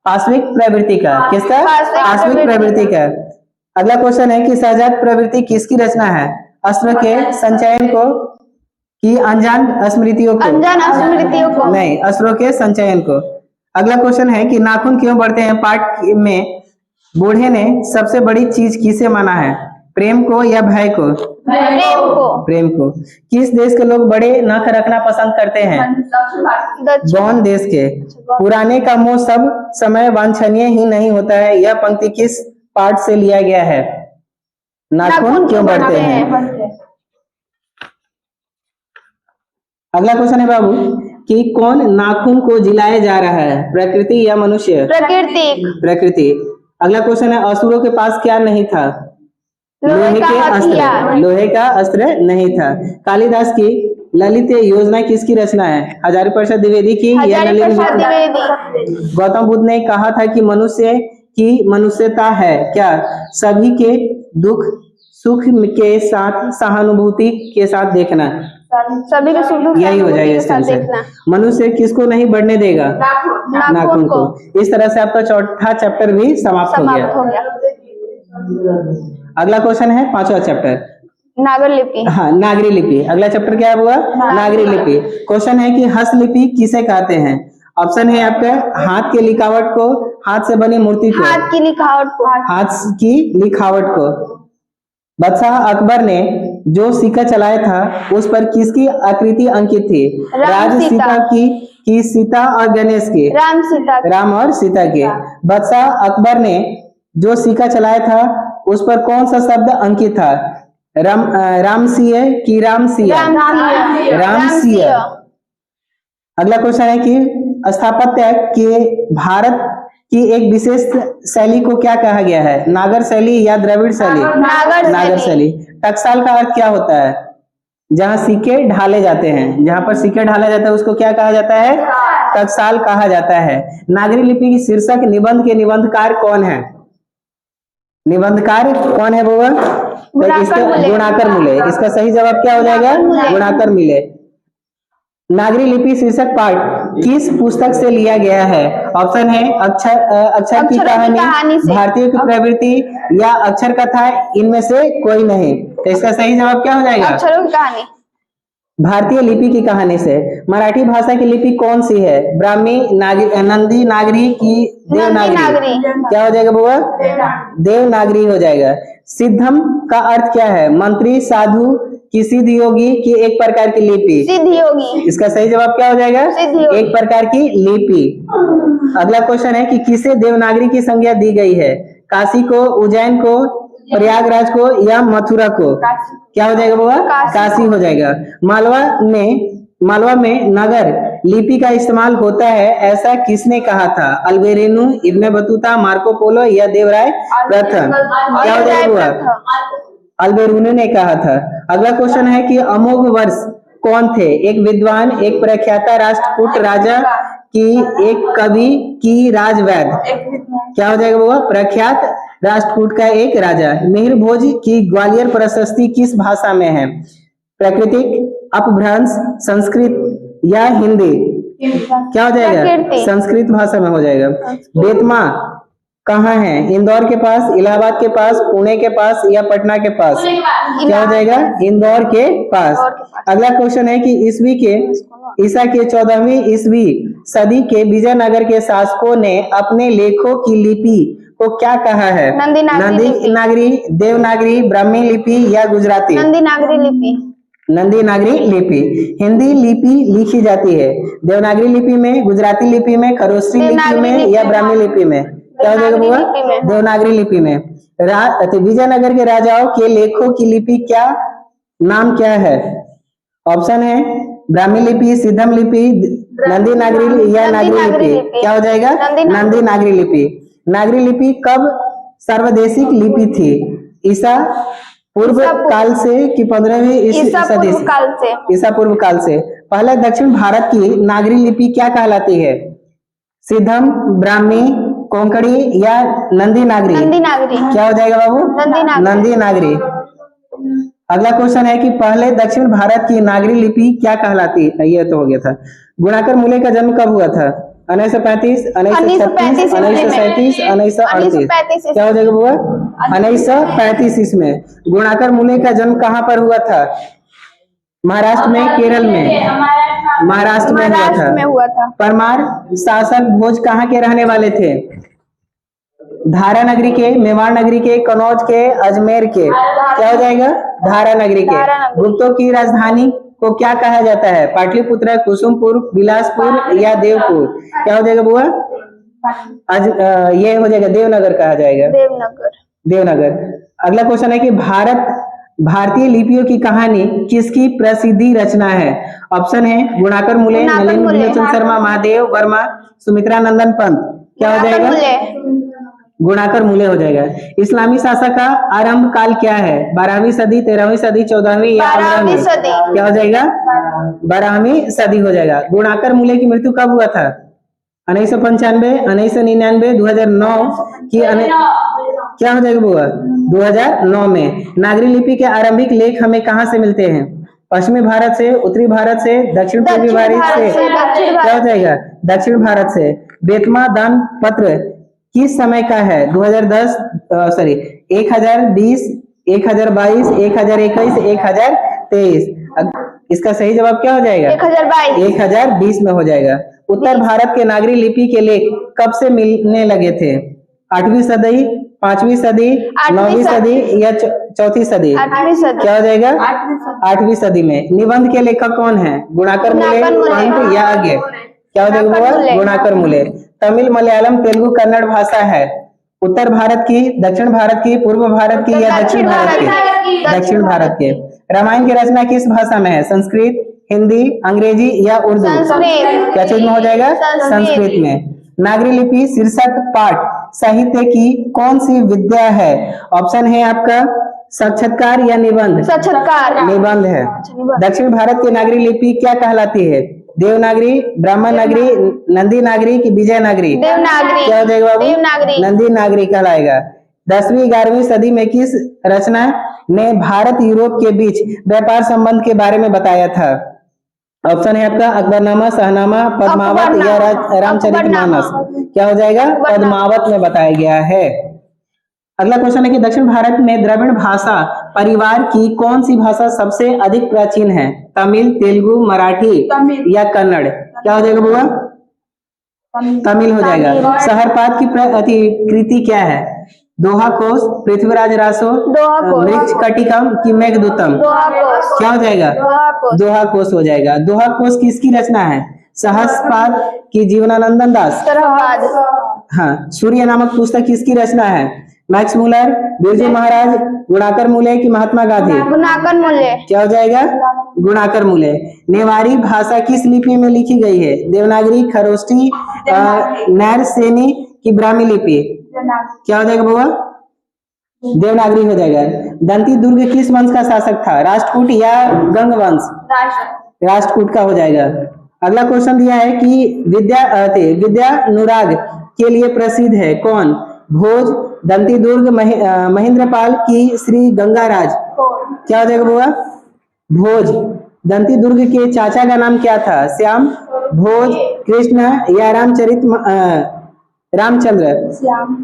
पाश्विक प्रवृत्ति का। किसका? पाश्विक प्रवृत्ति का। अगला क्वेश्चन है कि सहजात प्रवृत्ति किसकी रचना है? अश्व के संचयन को कि अनजान स्मृतियों को? अनजान स्मृतियों को। नहीं, अश्व के संचयन को। अगला क्वेश्चन है कि नाखून क्यों बढ़ते हैं? पाठ में बूढ़े ने सबसे बड़ी चीज किसे माना है? प्रेम को या भय को? प्रेम को। प्रेम को। किस देश के लोग बड़े नख रखना पसंद करते हैं? गौण देश के। पुराने का मोह सब समय वांछनीय ही नहीं होता है। यह पंक्ति किस पाठ से लिया गया है? नाखून क्यों बढ़ते हैं? अगला क्वेश्चन है बाबू कि कौन नाखून को जिलाया जा रहा है? प्रकृति या मनुष्य? प्रकृति। प्रकृति। अगला क्वेश्चन है असुरों के पास क्या नहीं था? लोहे का अस्त्र। लोहे का अस्त्र नहीं था। कालिदास की ललित योजना किसकी रचना है? हजारी प्रसाद द्विवेदी की या नलिनी? गौतम बुद्ध ने कहा था कि मनुष्य की मनुष्यता है क्या? सभी के दुख सुख के साथ सहानुभूति के साथ देखना। सभी के सुख दुख यही हो जाएगा इसका आंसर। मनुष्य किसको नहीं बढ़ने देगा? नाखून को। इस तरह से आपका चौथा चैप्टर भी समाप्त हो गया। अगला क्वेश्चन है पांचवा चैप्टर नागर लिपि। हाँ, नागरी लिपि। अगला चैप्टर क्या हुआ? नागरी लिपि। क्वेश्चन है कि हस्तलिपि किसे कहते हैं? ऑप्शन है आपका हाथ के लिखावट को, हाथ से बनी मूर्ति को, हाथ की लिखावट को। हाथ की लिखावट को। बादशाह अकबर ने जो सिक्का चलाया था उस पर किसकी आकृति अंकित थी? राज सीता की सीता और गणेश की? राम सीता। राम और सीता के। बादशाह अकबर ने जो सिक्का चलाया था उस पर कौन सा शब्द अंकित था? रामसिया की रामसिया? रामसिया। अगला क्वेश्चन है कि स्थापत्य के भारत की एक विशेष शैली को क्या कहा गया है? नागर शैली या द्रविड़ शैली? नागर शैली। टकसाल का अर्थ क्या होता है? जहाँ सिक्के ढाले जाते हैं, जहाँ पर सिक्के ढाला जाता है उसको क्या कहा जाता है? टकसाल कहा जाता है। नागरी लिपि की शीर्षक निबंध के निबंधकार कौन है? निबंधकार कौन है बाबा? गुणाकर मूले। इसका सही जवाब क्या हो जाएगा? गुणाकर मूले। नागरी लिपि शीर्षक पाठ किस पुस्तक से लिया गया है? ऑप्शन है अक्षर की कहानी, भारतीय की प्रवृत्ति या अक्षर कथा। इनमें से कोई नहीं। तो इसका सही जवाब क्या हो जाएगा? अक्षरों की कहानी। भारतीय लिपि की कहानी से। मराठी भाषा की लिपि कौन सी है? ब्राह्मी, नंदी नागरी की देवनागरी? क्या हो जाएगा बुआ? देवनागरी हो जाएगा। सिद्धम का अर्थ क्या है? मंत्री, साधु की सिद्ध योगी की एक प्रकार की लिपि? सिद्ध योगी। इसका सही जवाब क्या हो जाएगा? एक प्रकार की लिपि। अगला क्वेश्चन है कि किसे देवनागरी की संज्ञा दी गई है? काशी को, उज्जैन को, प्रयागराज को या मथुरा को? क्या हो जाएगा बाबा? काशी हो जाएगा। मालवा में नगर लिपि का इस्तेमाल होता है ऐसा किसने कहा था? अल्बेरिनो, इब्न बतूता, मार्को पोलो या देवराय प्रथम? क्या हो जाएगा बाबा? अल्बेरिनो ने कहा था। अगला क्वेश्चन है कि अमोघ वर्ष कौन थे? एक विद्वान, एक प्रख्यात राष्ट्रकूट राजा की, एक कवि की राजवैद? क्या हो जाएगा बाबा? प्रख्यात राष्ट्रकूट का एक राजा। मिहिर भोज की ग्वालियर प्रशस्ति किस भाषा में है? प्राकृतिक, अपभ्रंश, संस्कृत या हिंदी? क्या हो जाएगा? संस्कृत भाषा में हो जाएगा। बेतमा कहाँ है? इंदौर के पास, इलाहाबाद के पास, पुणे के पास या पटना के पास? क्या हो जाएगा? इंदौर के पास। अगला क्वेश्चन है कि ईसा के 14वीं ईस्वी सदी के विजयनगर के शासकों ने अपने लेखों की लिपि को क्या कहा है? नंदी नागरी, देवनागरी, ब्राह्मी लिपि या गुजराती? नंदी नागरी लिपि। नंदी नागरी लिपि। हिंदी लिपि लिखी जाती है देवनागरी लिपि में, गुजराती लिपि में, खरोष्टी लिपि देवनागरी में लिपि या में। ब्राह्मी लिपि में? क्या हो जाएगा बुआ? देवनागरी लिपि में। देवनागरी लिपि में। विजयनगर के राजाओं के लेखों की लिपि क्या नाम क्या है? ऑप्शन है ब्राह्मी लिपि, सिद्धम लिपि, नंदी नागरी या नागरी नंदी नागरी लिपि। लिपि। क्या हो जाएगा? नंदी नागरी लिपि। नागरी लिपि कब सर्वदेशिक लिपि थी? ईसा पूर्व काल से कि 15वीं ईसा सदी पूर्व से? काल से। ईसा पूर्व काल से। पहले दक्षिण भारत की नागरी लिपि क्या कहलाती है? सिद्धम, ब्राह्मी, कोंकणी या नंदी नागरी? नंदी नागरी। क्या हो जाएगा बाबू? नंदी नागरी। नंदी नागरी। अगला क्वेश्चन है कि पहले दक्षिण भारत की नागरी लिपि क्या कहलाती है? ये तो हो गया था। गुणाकर मूले का जन्म कब हुआ था? 1935, 1936, 1937, 1938? क्या हो जाएगा बुआ? 1935 इसमें। गुणाकर मूले का जन्म कहाँ पर हुआ था? महाराष्ट्र में, केरल में? महाराष्ट्र में हुआ था। परमार शासक भोज कहाँ के रहने वाले थे? धारा नगरी के, मेवाड़ नगरी के, कनौज के, अजमेर के? क्या हो जाएगा? धारा नगरी के। गुप्तों की राजधानी को क्या कहा जाता है? पाटलिपुत्र, कुसुमपुर, बिलासपुर या देवपुर? क्या हो जाएगा बुआ? ये हो जाएगा देवनगर कहा जाएगा। देवनगर। अगला क्वेश्चन है कि भारतीय लिपियों की कहानी किसकी प्रसिद्धि रचना है? ऑप्शन है गुणाकर मूले, नलिनी विलोचन शर्मा, महादेव वर्मा, सुमित्रा नंदन पंत? क्या हो जाएगा? गुणाकर मूले हो जाएगा। इस्लामी शासक का आरंभ काल क्या है? 12वीं सदी, 13वीं सदी, 14वीं या 15वीं? क्या हो जाएगा? 12वीं सदी हो जाएगा। गुणाकर मूले की मृत्यु कब हुआ था? 1995, 1999, 2009 की? क्या हो जाएगा बुआ? 2009 में। नागरी लिपि के आरंभिक लेख हमें कहाँ से मिलते हैं? पश्चिमी भारत से, उत्तरी भारत से, दक्षिण पूर्वी भारत से? क्या हो जाएगा? दक्षिण भारत से। बेतमा दान पत्र किस समय का है? 2010 सॉरी 1020, 1022, 1021, 1023? इसका सही जवाब क्या हो जाएगा? 1020 में हो जाएगा। उत्तर भारत के नागरी लिपि के लेख कब से मिलने लगे थे? 8वीं सदी, 5वीं सदी, 9वीं सदी या 4थी सदी? क्या हो जाएगा? 8वीं सदी में। निबंध के लेखक कौन है? गुणाकर मूले, पंत या आगे? क्या हो जाएगा? गुणाकर मूले। तमिल, मलयालम, तेलुगु, कन्नड़ भाषा है उत्तर भारत की, दक्षिण भारत की, पूर्व भारत की या दक्षिण भारत की? दक्षिण भारत के। रामायण की रचना किस भाषा में है? संस्कृत, हिंदी, अंग्रेजी या उर्दू? क्या चीज में हो जाएगा? संस्कृत में। नागरी लिपि शीर्षक पाठ साहित्य की कौन सी विद्या है? ऑप्शन है आपका साक्षात्कार या निबंध? साक्षात्कार। निबंध है। दक्षिण भारत की नागरी लिपि क्या कहलाती है? देवनागरी, ब्राह्मण नागरी, नंदी नागरी की विजय नागरी? देवनागरी। क्या हो जाएगा बाबू? देवनागरी। नंदी नागरी कहलाएगा। 10वीं 11वीं सदी में किस रचना ने भारत यूरोप के बीच व्यापार संबंध के बारे में बताया था? ऑप्शन है आपका अकबरनामा, शाहनामा, पद्मावत या रामचरितमानस? क्या हो जाएगा? पद्मावत में बताया गया है। अगला क्वेश्चन है कि दक्षिण भारत में द्रविड़ भाषा परिवार की कौन सी भाषा सबसे अधिक प्राचीन है? तमिल, तेलुगु, मराठी या कन्नड़? क्या हो जाएगा बुआ? तमिल हो जाएगा। शहरपात की कृति क्या है? दोहा कोश, पृथ्वीराज रासो, मृक्ष कटिकम की मेघदूतम? क्या हो जाएगा? दोहा कोश हो जाएगा। दोहा कोश किसकी रचना है? सहस्रपाद की जीवनानंदन दास? हाँ। सूर्य नामक पुस्तक किसकी रचना है? मैक्स मुलर, बिरजू महाराज, गुणाकर मूले की महात्मा गांधी? गुणाकर मूले। क्या हो जाएगा? गुणाकर मूले। नेवारी भाषा किस लिपि में लिखी गई है? देवनागरी, खरोष्टी, नैरसेनी की ब्राह्मी लिपि? क्या हो जाएगा बुआ? देवनागरी हो जाएगा। दंती दुर्ग किस वंश का शासक था? राष्ट्रकूट या गंग वंश? राष्ट्रकूट का हो जाएगा। अगला क्वेश्चन दिया है कि विद्यानुराग के लिए प्रसिद्ध है कौन? भोज, दंती दुर्ग, महेंद्रपाल की श्री गंगाराज? क्या हो जाएगा बुआ? भोज। दंती दुर्ग के चाचा का नाम क्या था? श्याम, भोज, कृष्ण या रामचंद्र?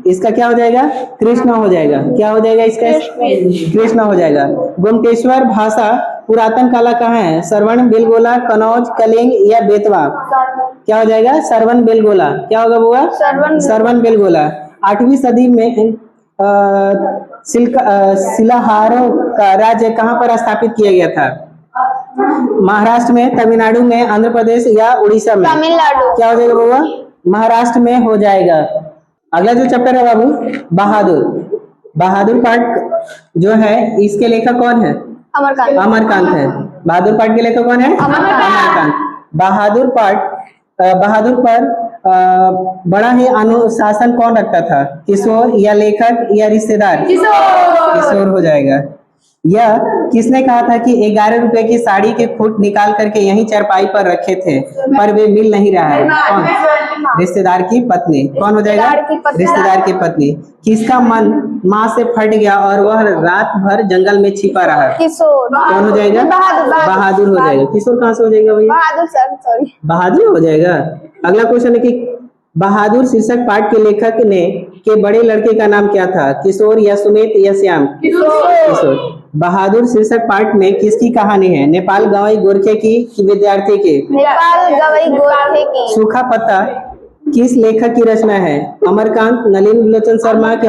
इसका क्या हो जाएगा? कृष्ण हो जाएगा। क्या हो जाएगा इसका? कृष्ण हो जाएगा। गोमटेश्वर भाषा पुरातन कला कहाँ है? सरवण बेलगोला, कनौज, कलिंग या बेतवा? क्या हो जाएगा? सरवन बेलगोला। क्या होगा बुआ? सरवन बेलगोला। 8वीं सदी में शिलाहारों का राज्य कहाँ पर स्थापित किया गया था? महाराष्ट्र में, तमिलनाडु में, आंध्र प्रदेश या उड़ीसा में? तमिलनाडु। क्या हो जाएगा बाबा? महाराष्ट्र में हो जाएगा। अगला जो चैप्टर है बाबू, बहादुर। बहादुर पाठ जो है इसके लेखक कौन है? अमरकांत। अमरकांत है। बहादुर पाठ के लेखक कौन है? अमरकांत। बहादुर पाठ, बहादुर पर बड़ा ही अनुशासन कौन रखता था? किशोर या लेखक या रिश्तेदार? किशोर हो जाएगा। यह किसने कहा था कि 11 रुपए की साड़ी के खूंट निकाल करके यहीं चारपाई पर रखे थे पर वे मिल नहीं रहा है? कौन? रिश्तेदार की पत्नी। कौन हो जाएगा? रिश्तेदार की पत्नी। किसका मन माँ से फट गया और वह रात भर जंगल में छिपा रहा? किशोर। कौन हो जाएगा? बहादुर हो जाएगा। किशोर कहाँ से हो जाएगा भैया? बहादुर सर, सॉरी। बहादुर हो जाएगा। अगला क्वेश्चन है कि बहादुर शीर्षक पाठ के लेखक ने के बड़े लड़के का नाम क्या था? किशोर या सुमित या श्याम? किशोर। बहादुर शीर्षक पाठ में किसकी कहानी है? नेपाल गंवाई गोरखे की कि विद्यार्थी की? नेपाल गंवाई गोरखे की। सूखा पत्ता किस लेखक की रचना है? अमरकांत, नलिन लोचन शर्मा के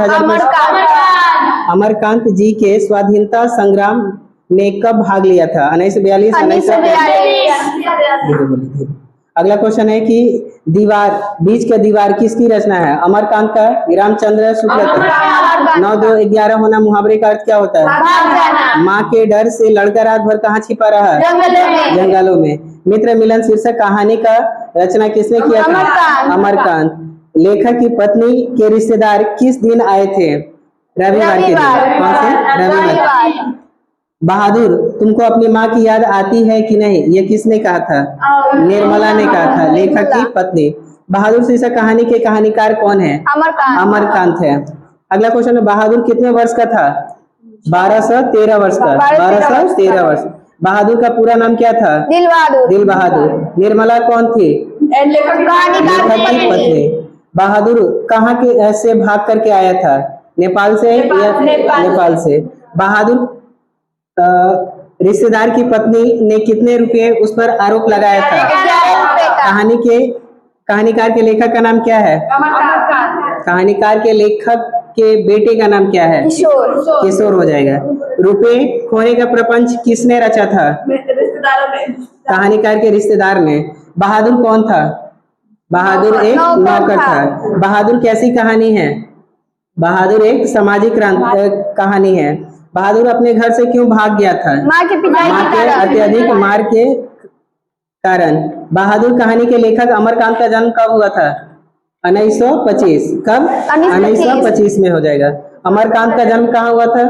अमरकांत जी के स्वाधीनता संग्राम में कब भाग लिया था? 1942, 1942। अगला क्वेश्चन है कि दीवार, बीच का दीवार किसकी रचना है? अमरकांत का, रामचंद्र शुक्ल का? 9, 2, 11 होना मुहावरे का अर्थ क्या होता है? माँ के डर से लड़का रात भर कहाँ छिपा रहा? जंगलों में। मित्र मिलन शीर्षक कहानी का रचना किसने किया था? अमरकांत। लेखक की पत्नी के रिश्तेदार किस दिन आए थे? रविवार के दिन। कौन से? रविवार। बहादुर, तुमको अपनी माँ की याद आती है कि नहीं? ये किसने कहा था? निर्मला ने कहा था, लेखक की पत्नी। बहादुर शीर्षक कहानी के कहानीकार कौन है? अमरकांत है। अगला क्वेश्चन है, बहादुर कितने वर्ष का था? 1213 वर्ष का। 1213 वर्ष। बहादुर का पूरा नाम क्या था? दिल बहादुर। निर्मला कौन थी? लेखक की पत्नी। बहादुर कहाँ के से भाग करके आया था? नेपाल से या नेपाल से? बहादुर रिश्तेदार की पत्नी ने कितने रुपए उस पर आरोप लगाया था? कहानीकार के लेखक का नाम क्या है? कहानीकार के लेखक के बेटे का नाम क्या है? किशोर हो जाएगा। रुपए खोने का प्रपंच किसने रचा था? कहानीकार के रिश्तेदार ने। बहादुर कौन था? बहादुर एक नौकर था। बहादुर कैसी कहानी है? बहादुर एक सामाजिक कहानी है। बहादुर अपने घर से क्यों भाग गया था? माँ के अत्यधिक मार के कारण। बहादुर कहानी के लेखक अमरकांत का जन्म कब हुआ था? 1925। कब? 1925 में हो जाएगा। अमरकांत का जन्म कहाँ हुआ था?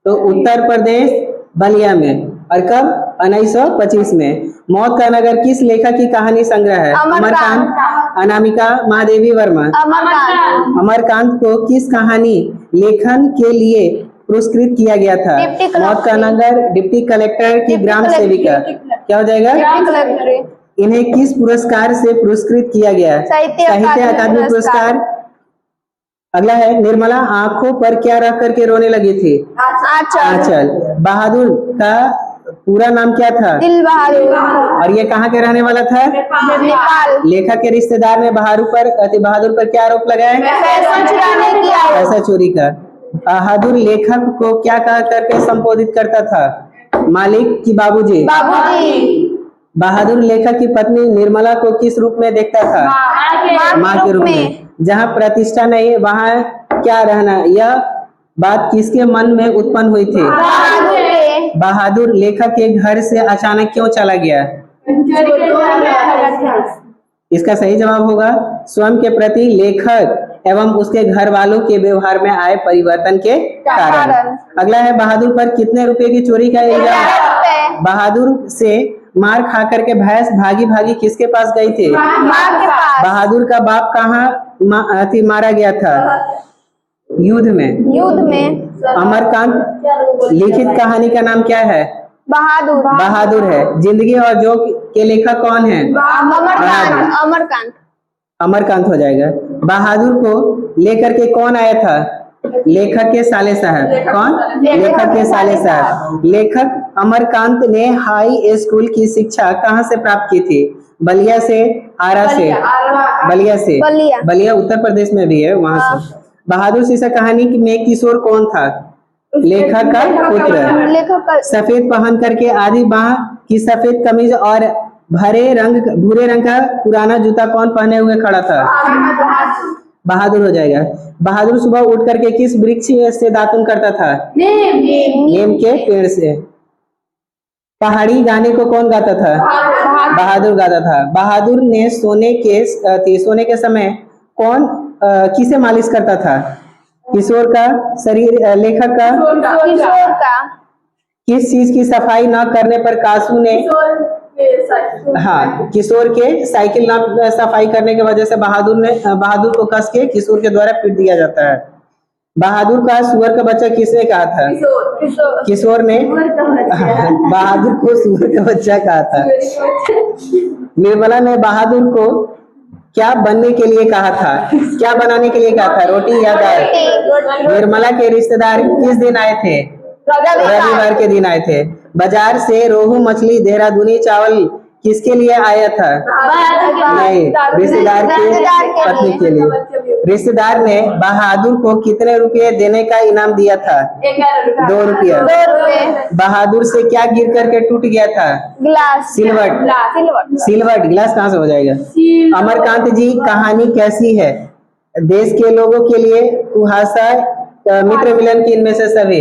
तो उत्तर प्रदेश बलिया में। और कब? 1925 में। मौत का नगर किस लेखक की कहानी संग्रह है? अमरकांत। अनामिका महादेवी वर्मा। अमरकांत को किस कहानी लेखन के लिए पुरस्कृत किया गया था? मौत का नगर, डिप्टी कलेक्टर की ग्राम सेविका? क्या हो जाएगा? इन्हें किस पुरस्कार से पुरस्कृत किया गया? साहित्य अकादमी पुरस्कार। अगला है, निर्मला आंखों पर क्या रख करके रोने लगी थी? आंचल। बहादुर का पूरा नाम क्या था? दिल बहादुर। और ये कहाँ के रहने वाला था? नेपाल। लेखक के रिश्तेदार ने बहादुर पर क्या आरोप लगाया? पैसा चोरी का। बहादुर लेखक को क्या कह करके संबोधित करता था? मालिक की बाबूजी। बहादुर लेखक की पत्नी निर्मला को किस रूप में देखता था? माँ के रूप में। जहाँ प्रतिष्ठा नहीं वहाँ क्या रहना, यह बात किसके मन में उत्पन्न हुई थी? बहादुर लेखक के घर से अचानक क्यों चला गया? इसका सही जवाब होगा स्वयं के प्रति लेखक एवं उसके घर वालों के व्यवहार में आए परिवर्तन के कारण। अगला है, बहादुर पर कितने रुपए की चोरी का इल्जाम? बहादुर से मार खा करके भैंस भागी भागी किसके पास गई थी? माँ के पास। बहादुर का बाप कहाँ मारा गया था? युद्ध में। अमरकांत लिखित कहानी का नाम क्या है? बहादुर है। जिंदगी और जोक के लेखक कौन है? अमरकांत हो जाएगा। बहादुर को लेकर के कौन आया था? लेखक के साले साहब। कौन? लेखक के साले साहब। लेखक अमरकांत ने हाई स्कूल की शिक्षा कहाँ से प्राप्त की थी? बलिया से, आरा से? बलिया से। बलिया उत्तर प्रदेश में भी है, वहां से। बहादुर शीर्षक कहानी में किशोर कौन था? लेखक का पुत्र। लेखक का सफेद पहन करके आधी बाह की सफेद कमीज और भूरे रंग का पुराना जूता कौन पहने हुए खड़ा था? बहादुर हो जाएगा। बहादुर सुबह उठ करके किस वृक्ष से दातुन करता था? नीम के पेड़ से। पहाड़ी गाने को कौन गाता था? बहादुर गाता था। बहादुर ने सोने के समय कौन किसे मालिश करता था? किशोर का शरीर, लेखक का? किशोर का। किस चीज की सफाई न करने पर कासू ने, हाँ, किशोर के साइकिल न सफाई करने की वजह से बहादुर को कस के किशोर के द्वारा पीट दिया जाता है। बहादुर का सुअर का बच्चा किसने कहा था? किशोर ने बहादुर को सुअर का बच्चा कहा था। निर्मला ने बहादुर को क्या बनने के लिए कहा था? क्या बनाने के लिए कहा था? रोटी या दाल? निर्मला के रिश्तेदार किस दिन आए थे? रविवार के दिन आए थे। बाजार से रोहू मछली देहरादूनी चावल किसके लिए आया था? नहीं, रिश्तेदार की पत्नी के लिए। रिश्तेदार ने बहादुर को कितने रुपए देने का इनाम दिया था? 2 रुपया। बहादुर से क्या गिर करके टूट गया था? गिलास। सिलवट। गिलास कहाँ से हो जाएगा? अमरकांत जी, कहानी कैसी है? देश के लोगों के लिए कुहासा, मित्र मिलन की, इनमें से सभी।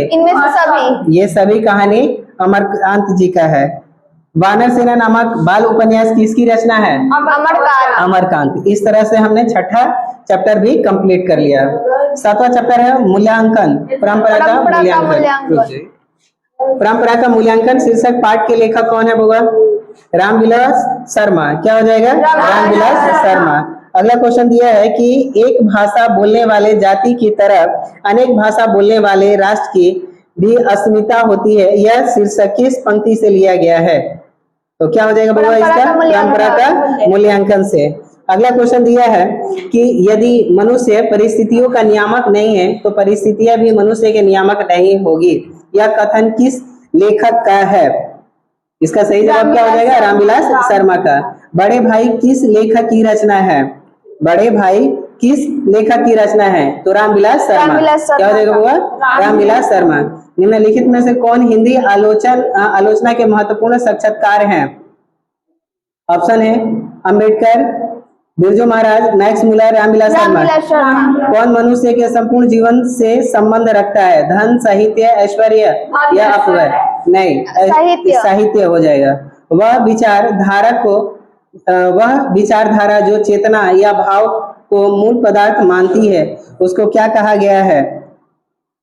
ये सभी कहानी अमरकांत जी का है। वानर सेना नामक बाल उपन्यास किसकी रचना है? अमरकांत। इस तरह से हमने छठा चैप्टर भी कंप्लीट कर लिया। 7वां चैप्टर है मूल्यांकन, परंपरा का मूल्यांकन। परंपरा का मूल्यांकन शीर्षक पाठ के लेखक कौन है बुआ? रामविलास शर्मा। क्या हो जाएगा? रामविलास शर्मा। अगला क्वेश्चन दिया है कि एक भाषा बोलने वाले जाति की तरह अनेक भाषा बोलने वाले राष्ट्र की भी अस्मिता होती है। यह शीर्षक किस पंक्ति से लिया गया है? तो क्या हो जाएगा बुआ इसका? परंपरा का मूल्यांकन से। अगला क्वेश्चन दिया है कि यदि मनुष्य परिस्थितियों का नियामक नहीं है तो परिस्थितियां भी मनुष्य के नियामक नहीं होगी। यह कथन किस लेखक का है? इसका सही जवाब क्या हो जाएगा? रामविलास शर्मा का। बड़े भाई किस लेखक की रचना है? बड़े भाई किस लेखक की रचना है? तो रामविलास शर्मा। क्या हो जाएगा बुआ? रामविलास शर्मा। निम्नलिखित में से कौन हिंदी आलोचना के महत्वपूर्ण साक्षात्कार हैं? ऑप्शन है अम्बेडकर, बिरजू महाराज, मैक्स मुलर, रामविलास शर्मा। कौन मनुष्य के संपूर्ण जीवन से संबंध रखता है? धन, साहित्य, ऐश्वर्य या अपव्यय? नहीं, साहित्य हो जाएगा। वह विचारधारा जो चेतना या भाव को मूल पदार्थ मानती है उसको क्या कहा गया है?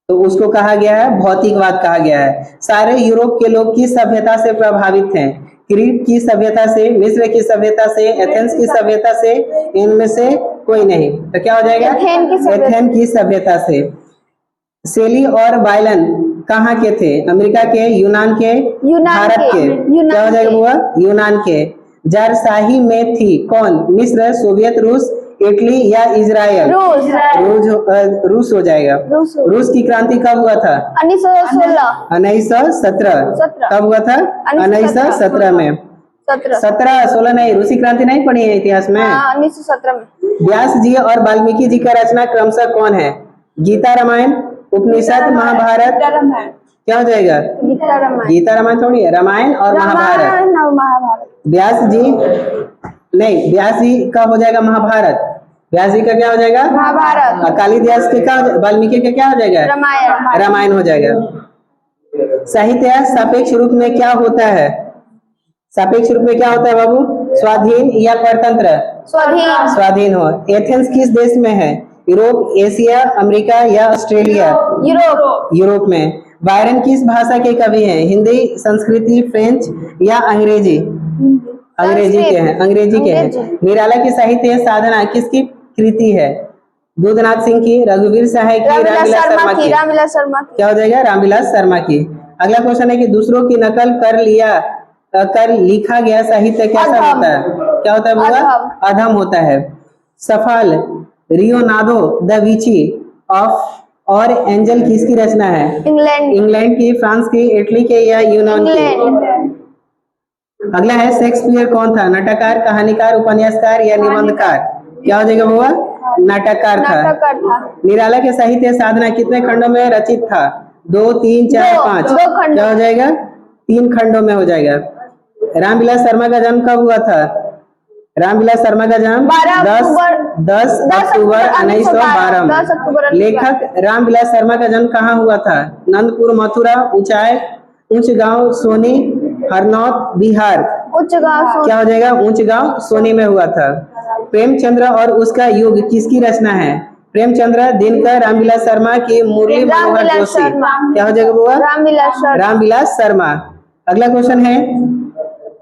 तो उसको कहा गया है भौतिकवाद कहा गया है। सारे यूरोप के लोग किस सभ्यता से प्रभावित हैं? क्रीट की सभ्यता से, मिस्र की सभ्यता से, एथेंस की सभ्यता से, इनमें से कोई नहीं। तो क्या हो जाएगा? एथेन की सभ्यता से। सेली और बायलन कहाँ के थे? अमेरिका के, यूनान के, भारत के? क्या हो जाएगा बुआ? यूनान के। जारशाही में थी कौन? मिस्र, सोवियत रूस, इटली या इजराइल? रूस हो जाएगा। रूस की क्रांति कब हुआ था? 1917। कब हुआ था? 1917 में। 16 नहीं, रूसी क्रांति नहीं पढ़ी है इतिहास में? 1917 में। व्यास जी और वाल्मीकि जी का रचना क्रमशः कौन है? गीता, रामायण, उपनिषद, महाभारत? क्या हो जाएगा? गीता रामायण थोड़ी है, रामायण और महाभारत। व्यास जी नहीं, व्यास जी का हो जाएगा महाभारत। व्यास जी का क्या हो जाएगा? महाभारत। कालिदास के क्या, वाल्मीकि का क्या हो जाएगा? रामायण हो जाएगा। साहित्य सापेक्ष रूप में क्या होता है? सापेक्ष रूप में क्या होता है बाबू? स्वाधीन या परतंत्र? स्वाधीन हो। एथेंस किस देश में है? यूरोप, एशिया, अमेरिका या ऑस्ट्रेलिया? यूरोप में। बायरन किस भाषा के कवि हैं? हिंदी, संस्कृति, फ्रेंच या अंग्रेजी? अंग्रेजी के हैं। निराला की साहित्य साधना किसकी कृति है? दूधनाथ सिंह की, रघुवीर सहाय की, रामविलास शर्मा की? क्या हो जाएगा? रामविलास शर्मा की। अगला क्वेश्चन है कि दूसरों की नकल कर लिखा गया साहित्य कैसा होता है? क्या होता है बुआ? अधम होता है। सफल, लियोनार्डो दा विंची और एंजल किसकी रचना है? इंग्लैंड की, फ्रांस की, इटली के या यूनान की? अगला है शेक्सपियर कौन था? नाटककार, कहानीकार, उपन्यासकार या निबंधकार? क्या हो जाएगा बुआ? नाटककार था। निराला के साहित्य साधना कितने खंडों में रचित था? 2 3 4 दो 5 खंड। क्या हो जाएगा? 3 खंडों में हो जाएगा। रामविलास शर्मा का जन्म कब हुआ था? रामविलास शर्मा का जन्म 10 अक्टूबर 1912 में। लेखक रामविलास शर्मा का जन्म कहाँ हुआ था? नंदपुर, मथुरा, ऊंचाई, ऊंच गांव, सोनी, हरनौत, बिहार। उच्च गांव क्या हो जाएगा? ऊंच गांव सोनी में हुआ था। प्रेमचंद्र और उसका युग किसकी रचना है? प्रेमचंद्र, दिनकर, रामविलास शर्मा की मुरली मनोहर जोशी। क्या हो जाएगा बुआ? रामविलास शर्मा। अगला क्वेश्चन है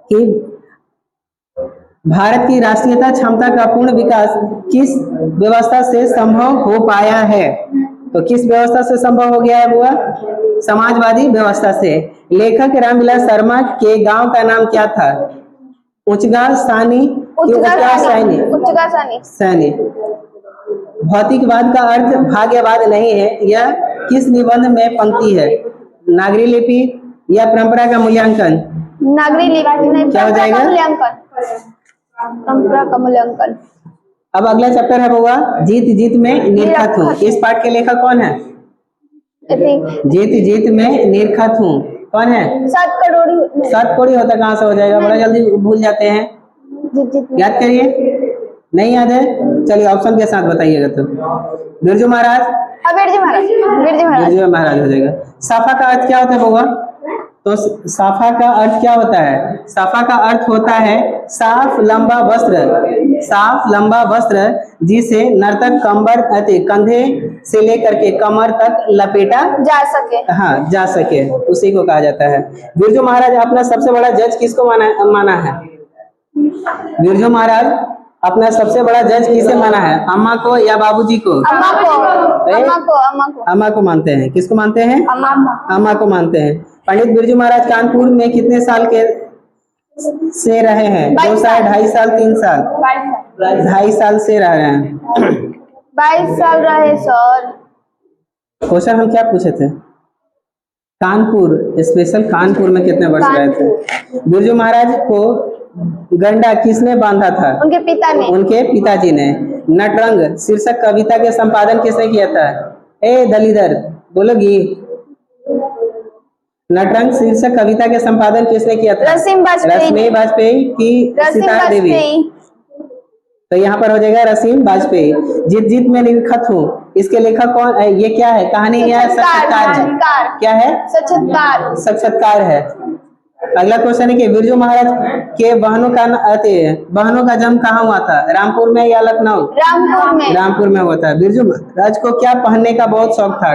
कि भारत की राष्ट्रीयता क्षमता का पूर्ण विकास किस व्यवस्था से संभव हो पाया है? तो किस व्यवस्था से संभव हो गया है बुआ? समाजवादी व्यवस्था से। लेखक रामविलास शर्मा के गांव का नाम क्या था? उचगा सानी, सैनी। भौतिकवाद का अर्थ भाग्यवाद नहीं है, यह किस निबंध में पंक्ति है? नागरी लिपि या परंपरा का मूल्यांकन? नागरी लिपि। क्या हो जाएगा? परंपरा का मूल्यांकन। अब अगला चैप्टर है बुआ, जीत जीत में निरखत हूँ। इस पाठ के लेखक कौन है? जीत जीत में निरखत हूँ कौन है? 7 करोड़। 7 कौड़ी होता कहाँ से हो जाएगा? बड़ा जल्दी भूल जाते हैं, याद करिए। नहीं याद है? चलिए ऑप्शन के साथ बताइएगा। तो बिरजू महाराज, बिरजू महाराज हो जाएगा। साफा का अर्थ क्या होता है बुआ? तो साफा का अर्थ क्या होता है? साफा का अर्थ होता है साफ लंबा वस्त्र, साफ लंबा वस्त्र जिसे नर्तक कंधे से लेकर के कमर तक लपेटा जा सके। हाँ, जा सके, उसी को कहा जाता है। बिरजू महाराज अपना सबसे बड़ा जज किसको माना है? बिरजू महाराज अपना सबसे बड़ा जज किसे माना है? अम्मा को या बाबूजी को? अम्मा को मानते हैं। किसको मानते हैं? अम्मा को मानते हैं। पंडित बिरजू महाराज कानपुर में कितने साल के से रहे हैं? 2 साल, 2.5 साल, 3 साल? 2.5 साल से रह रहे हैं। 22 साल रहे सर। क्वेश्चन हम क्या पूछे थे? कानपुर, स्पेशल कानपुर में कितने वर्ष रहे थे? बिरजू महाराज को गंडा किसने बांधा था? उनके पिता ने। उनके पिताजी ने। नटरंग शीर्षक कविता के संपादन किसने किया था? ए दलीदर बोलोगी? नटरंग शीर्षक कविता के संपादन किसने किया था? रश्मि बाजपेयी की सितार देवी। तो यहाँ पर हो जाएगा रसीम बाजपेयी। जीत जीत में निरखत हूँ, इसके लेखक कौन? ये क्या है? कहानी या साक्षात्कार है? क्या है? साक्षात्कार है। अगला क्वेश्चन है कि बिरजू महाराज के बहनों का जन्म कहाँ हुआ था? रामपुर में या लखनऊ? रामपुर में हुआ था। बिरजू महाराज को क्या पहनने का बहुत शौक था?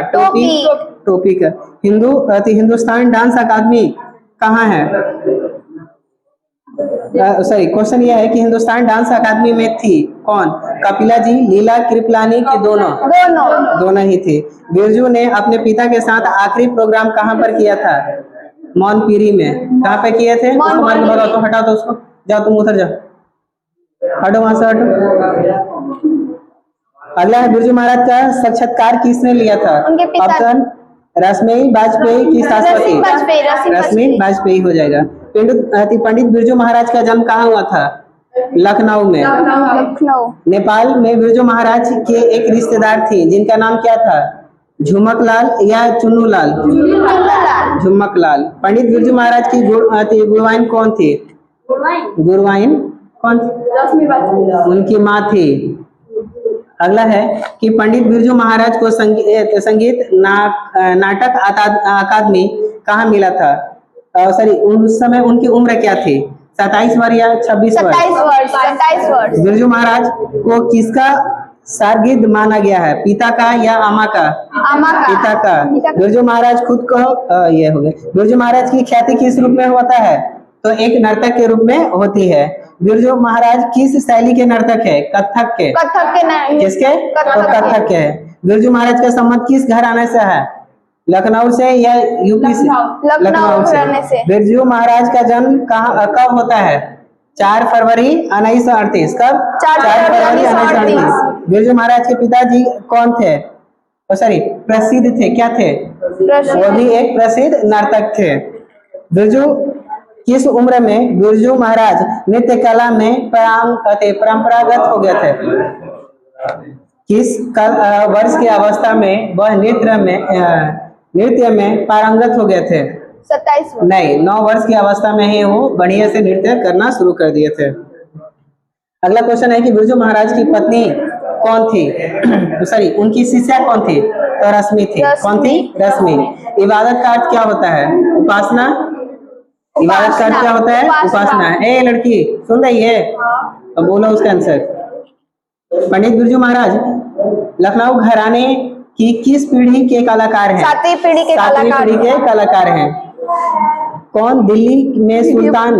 टोपी का। हिंदुस्तान डांस अकादमी कहाँ है? सॉरी, क्वेश्चन यह है कि हिंदुस्तान डांस अकादमी में थी कौन? कपिला जी, लीला कृपलानी की दोनों ही थी। बिरजू ने अपने पिता के साथ आखिरी प्रोग्राम कहाँ पर किया था? मौनपीरी में। कहाँ पे किए थे? उसको मार के भगाओ, तो हटाओ तो उसको, जाओ तुम उधर जाओ, हटो वहां से, हटो। अगला है बिरजू महाराज का साक्षात्कार किसने लिया था? ऑप्शन रश्मि बाजपेयी की शाश्वती। रश्मि बाजपेयी हो जाएगा। पंडित बिरजू महाराज का जन्म कहाँ हुआ था? लखनऊ में। नेपाल में बिरजू महाराज के एक रिश्तेदार थे जिनका नाम क्या था? झुमक लाल या चुन्नू लाल? झुमक लाल। पंडित बिरजू महाराज की गुरुवाइन कौन थी? गुरुवाइन कौन थी? उनकी माँ थी। अगला है कि पंडित बिरजू महाराज को संगीत नाटक अकादमी कहाँ मिला था? सॉरी, उस समय उनकी उम्र क्या थी? 27 वर्ष या 26 वर्ष? 27 वर्ष। बिरजू महाराज को किसका शागिर्द माना गया है? पिता का या अम्मा का? पिता का। बिरजू महाराज खुद को ये हो गया। बिरजू महाराज की ख्याति किस रूप में होता है? तो एक नर्तक के रूप में होती है। बिरजू महाराज किस शैली के नर्तक है? कथक के। किसके? तो कथक के है। बिरजू महाराज का संबंध किस घराने से है? लखनऊ से या यूपी से? लखनऊ से। बिरजू महाराज का जन्म कब होता है? 4 फरवरी 1938। कब? 4 फरवरी 1938। बिरजू महाराज के पिताजी कौन थे? सॉरी, प्रसिद्ध थे। क्या थे? वो भी एक प्रसिद्ध नर्तक थे। बिरजू किस उम्र में बिरजू महाराज नृत्य कला में परंपरागत हो गए थे? किस वर्ष की अवस्था में वह नृत्य में पारंगत हो गए थे? 27 वर्ष। नहीं, 9 वर्ष की अवस्था में ही वो बढ़िया से नृत्य करना शुरू कर दिए थे। अगला क्वेश्चन है कि बिरजू महाराज की पत्नी कौन थी? सॉरी, उनकी शिष्या कौन थी? तो रश्मि थी। कौन थी? रश्मि। इबादत का अर्थ क्या होता है? उपासना। इबादत का अर्थ क्या होता है? उपासना। ए लड़की, सुन रही है? तो बोलो उसका आंसर। पंडित बिरजू महाराज लखनऊ घराने की किस पीढ़ी के कलाकार हैं? 7वीं पीढ़ी के सातवीं कलाकार। पीढ़ी के कलाकार हैं। कौन दिल्ली में सुल्तान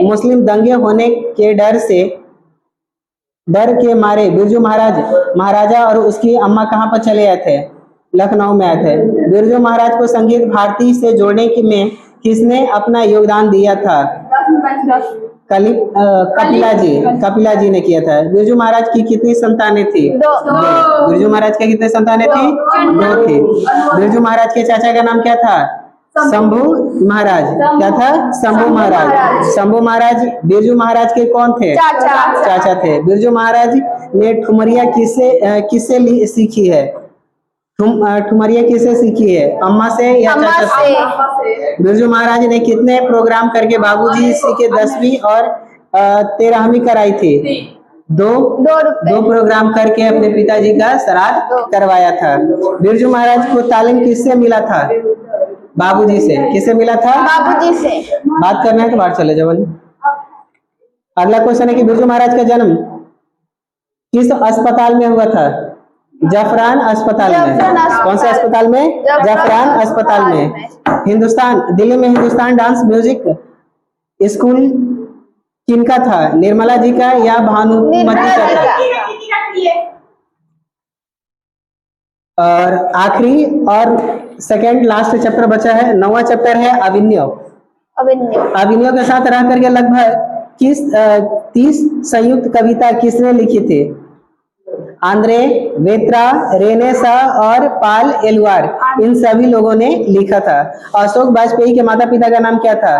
मुस्लिम दंगे होने के डर के मारे बिरजू महाराजा और उसकी अम्मा कहाँ पर चले आए थे? लखनऊ में आए थे। बिरजू महाराज को संगीत भारती से जोड़ने में किसने अपना योगदान दिया था? कपिला जी ने किया था। बिरजू महाराज की कितनी संतानें थी? 2। बिरजू महाराज के कितने संतानें थी? 2 थी। बिरजू महाराज के चाचा का नाम क्या था? शंभू महाराज। क्या था? शंभू महाराज। शंभू महाराज बिरजू महाराज के कौन थे? चाचा थे। बिरजू महाराज ने ठुमरिया किससे सीखी है? ठुमरिया किससे सीखी है? अम्मा से या चाचा से? बिरजू महाराज ने कितने प्रोग्राम करके बाबूजी के 10वीं और 13वीं कराई थी? 2 प्रोग्राम करके अपने पिताजी का श्राद्ध करवाया था। बिरजू महाराज को तालीम किससे मिला था? बाबूजी से। किससे मिला था? बाबूजी से। बात करना है तो बाहर चले जाओ। अगला क्वेश्चन है कि बिरजू महाराज का जन्म किस अस्पताल में हुआ था? जफरान अस्पताल में। कौन से अस्पताल में? जफरान अस्पताल में। दिल्ली में हिंदुस्तान डांस म्यूजिक स्कूल किनका था? निर्मला जी का या भानुमति का था? और आखिरी और सेकेंड लास्ट चैप्टर बचा है, 9वां चैप्टर है अभिनयों के साथ रह करके लगभग 30 संयुक्त कविता किसने लिखी थी? आंद्रे वेत्रा, रेने शाह और पाल एलवार, इन सभी लोगों ने लिखा था। अशोक वाजपेयी के माता पिता का नाम क्या था?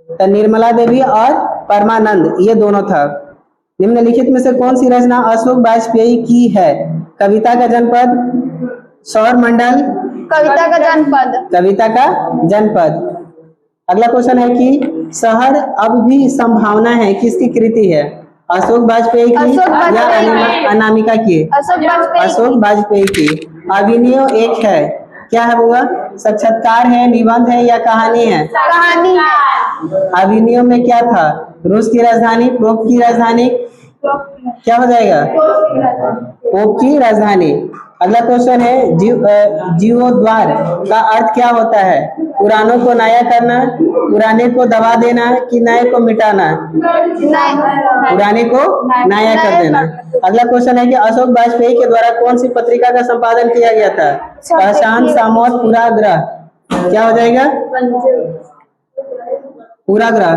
तो निर्मला देवी और परमानंद, ये दोनों था। निम्नलिखित में से कौन सी रचना अशोक वाजपेयी की है? कविता का जनपद, सौर मंडल, कविता का जनपद। अगला क्वेश्चन है कि शहर अब भी संभावना है किसकी कृति है? अशोक वाजपेयी की या अनामिका की? अशोक वाजपेयी की। अभिनय एक है, क्या है वो? साक्षात्कार है, निबंध है या कहानी है? कहानी है। अभिनय में क्या था? रूस की राजधानी, पोप की राजधानी, क्या हो जाएगा? पोप की राजधानी। अगला क्वेश्चन है जीवोद्वार का अर्थ क्या होता है? पुरानों को नया करना, पुराने को दबा देना कि नए को मिटाना? पुराने को नया कर देना। अगला क्वेश्चन है कि अशोक वाजपेयी के द्वारा कौन सी पत्रिका का संपादन किया गया था? पहचान, सामोद, पूराग्रह, क्या हो जाएगा? पूराग्रह।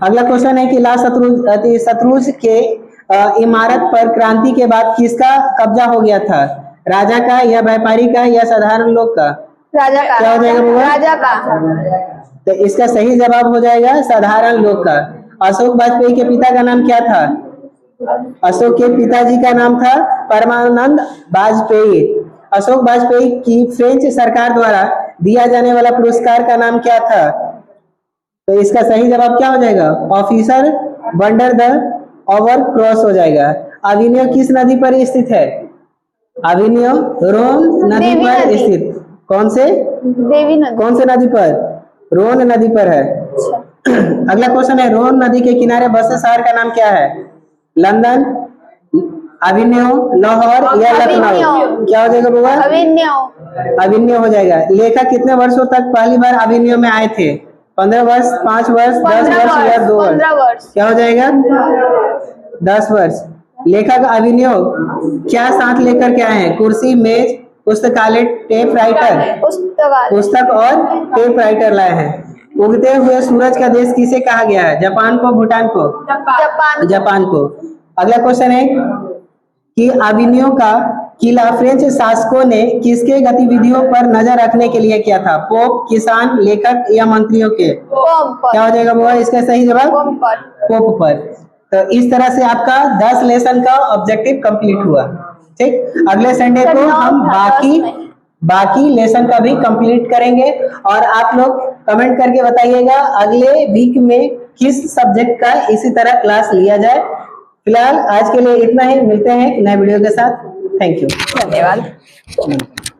अगला क्वेश्चन है कि लाल शत्रुंज के इमारत पर क्रांति के बाद किसका कब्जा हो गया था? राजा का या व्यापारी का या साधारण लोग का? राजा का। क्या हो जाएगा? राजा का। तो इसका सही जवाब हो जाएगा साधारण लोग का। अशोक वाजपेयी के पिता का नाम क्या था? अशोक के पिताजी का नाम था परमानंद वाजपेयी। अशोक वाजपेयी की फ्रेंच सरकार द्वारा दिया जाने वाला पुरस्कार का नाम क्या था? तो इसका सही जवाब क्या हो जाएगा? Officer wonder the over cross हो जाएगा। अभिनय किस नदी पर स्थित है? अभिनय रोन नदी पर स्थित। कौन से? देवी नदी। कौन से नदी पर? रोन नदी पर है। अगला क्वेश्चन है रोन नदी के किनारे बसे शहर का नाम क्या है? लंदन, अभिनय, लाहौर या लखनऊ? क्या हो जाएगा बाबा? अभिनय हो जाएगा। लेखक कितने वर्षों तक पहली बार अभिनय में आए थे? 15 वर्ष, 5 वर्ष, 10 वर्ष या 2 वर्ष? क्या हो जाएगा? 10 वर्ष। लेखक अभिनय क्या साथ लेकर के आए हैं? कुर्सी, मेज, पुस्तकालय, टेप राइटर, पुस्तक और टेप राइटर लाए हैं। उगते हुए सूरज का देश किसे कहा गया है? जापान को, भूटान को? जापान को। अगला क्वेश्चन है कि अभिनयों का किला फ्रेंच शासकों ने किसके गतिविधियों पर नजर रखने के लिए किया था? पोप, किसान, लेखक या मंत्रियों के? क्या हो जाएगा बाबा इसका सही जवाब? पोप पर। तो इस तरह से आपका 10 लेसन का ऑब्जेक्टिव कंप्लीट हुआ। ठीक, अगले संडे को हम बाकी लेसन का भी कंप्लीट करेंगे। और आप लोग कमेंट करके बताइएगा अगले वीक में किस सब्जेक्ट का इसी तरह क्लास लिया जाए। फिलहाल आज के लिए इतना ही, मिलते हैं नए वीडियो के साथ। थैंक यू, धन्यवाद।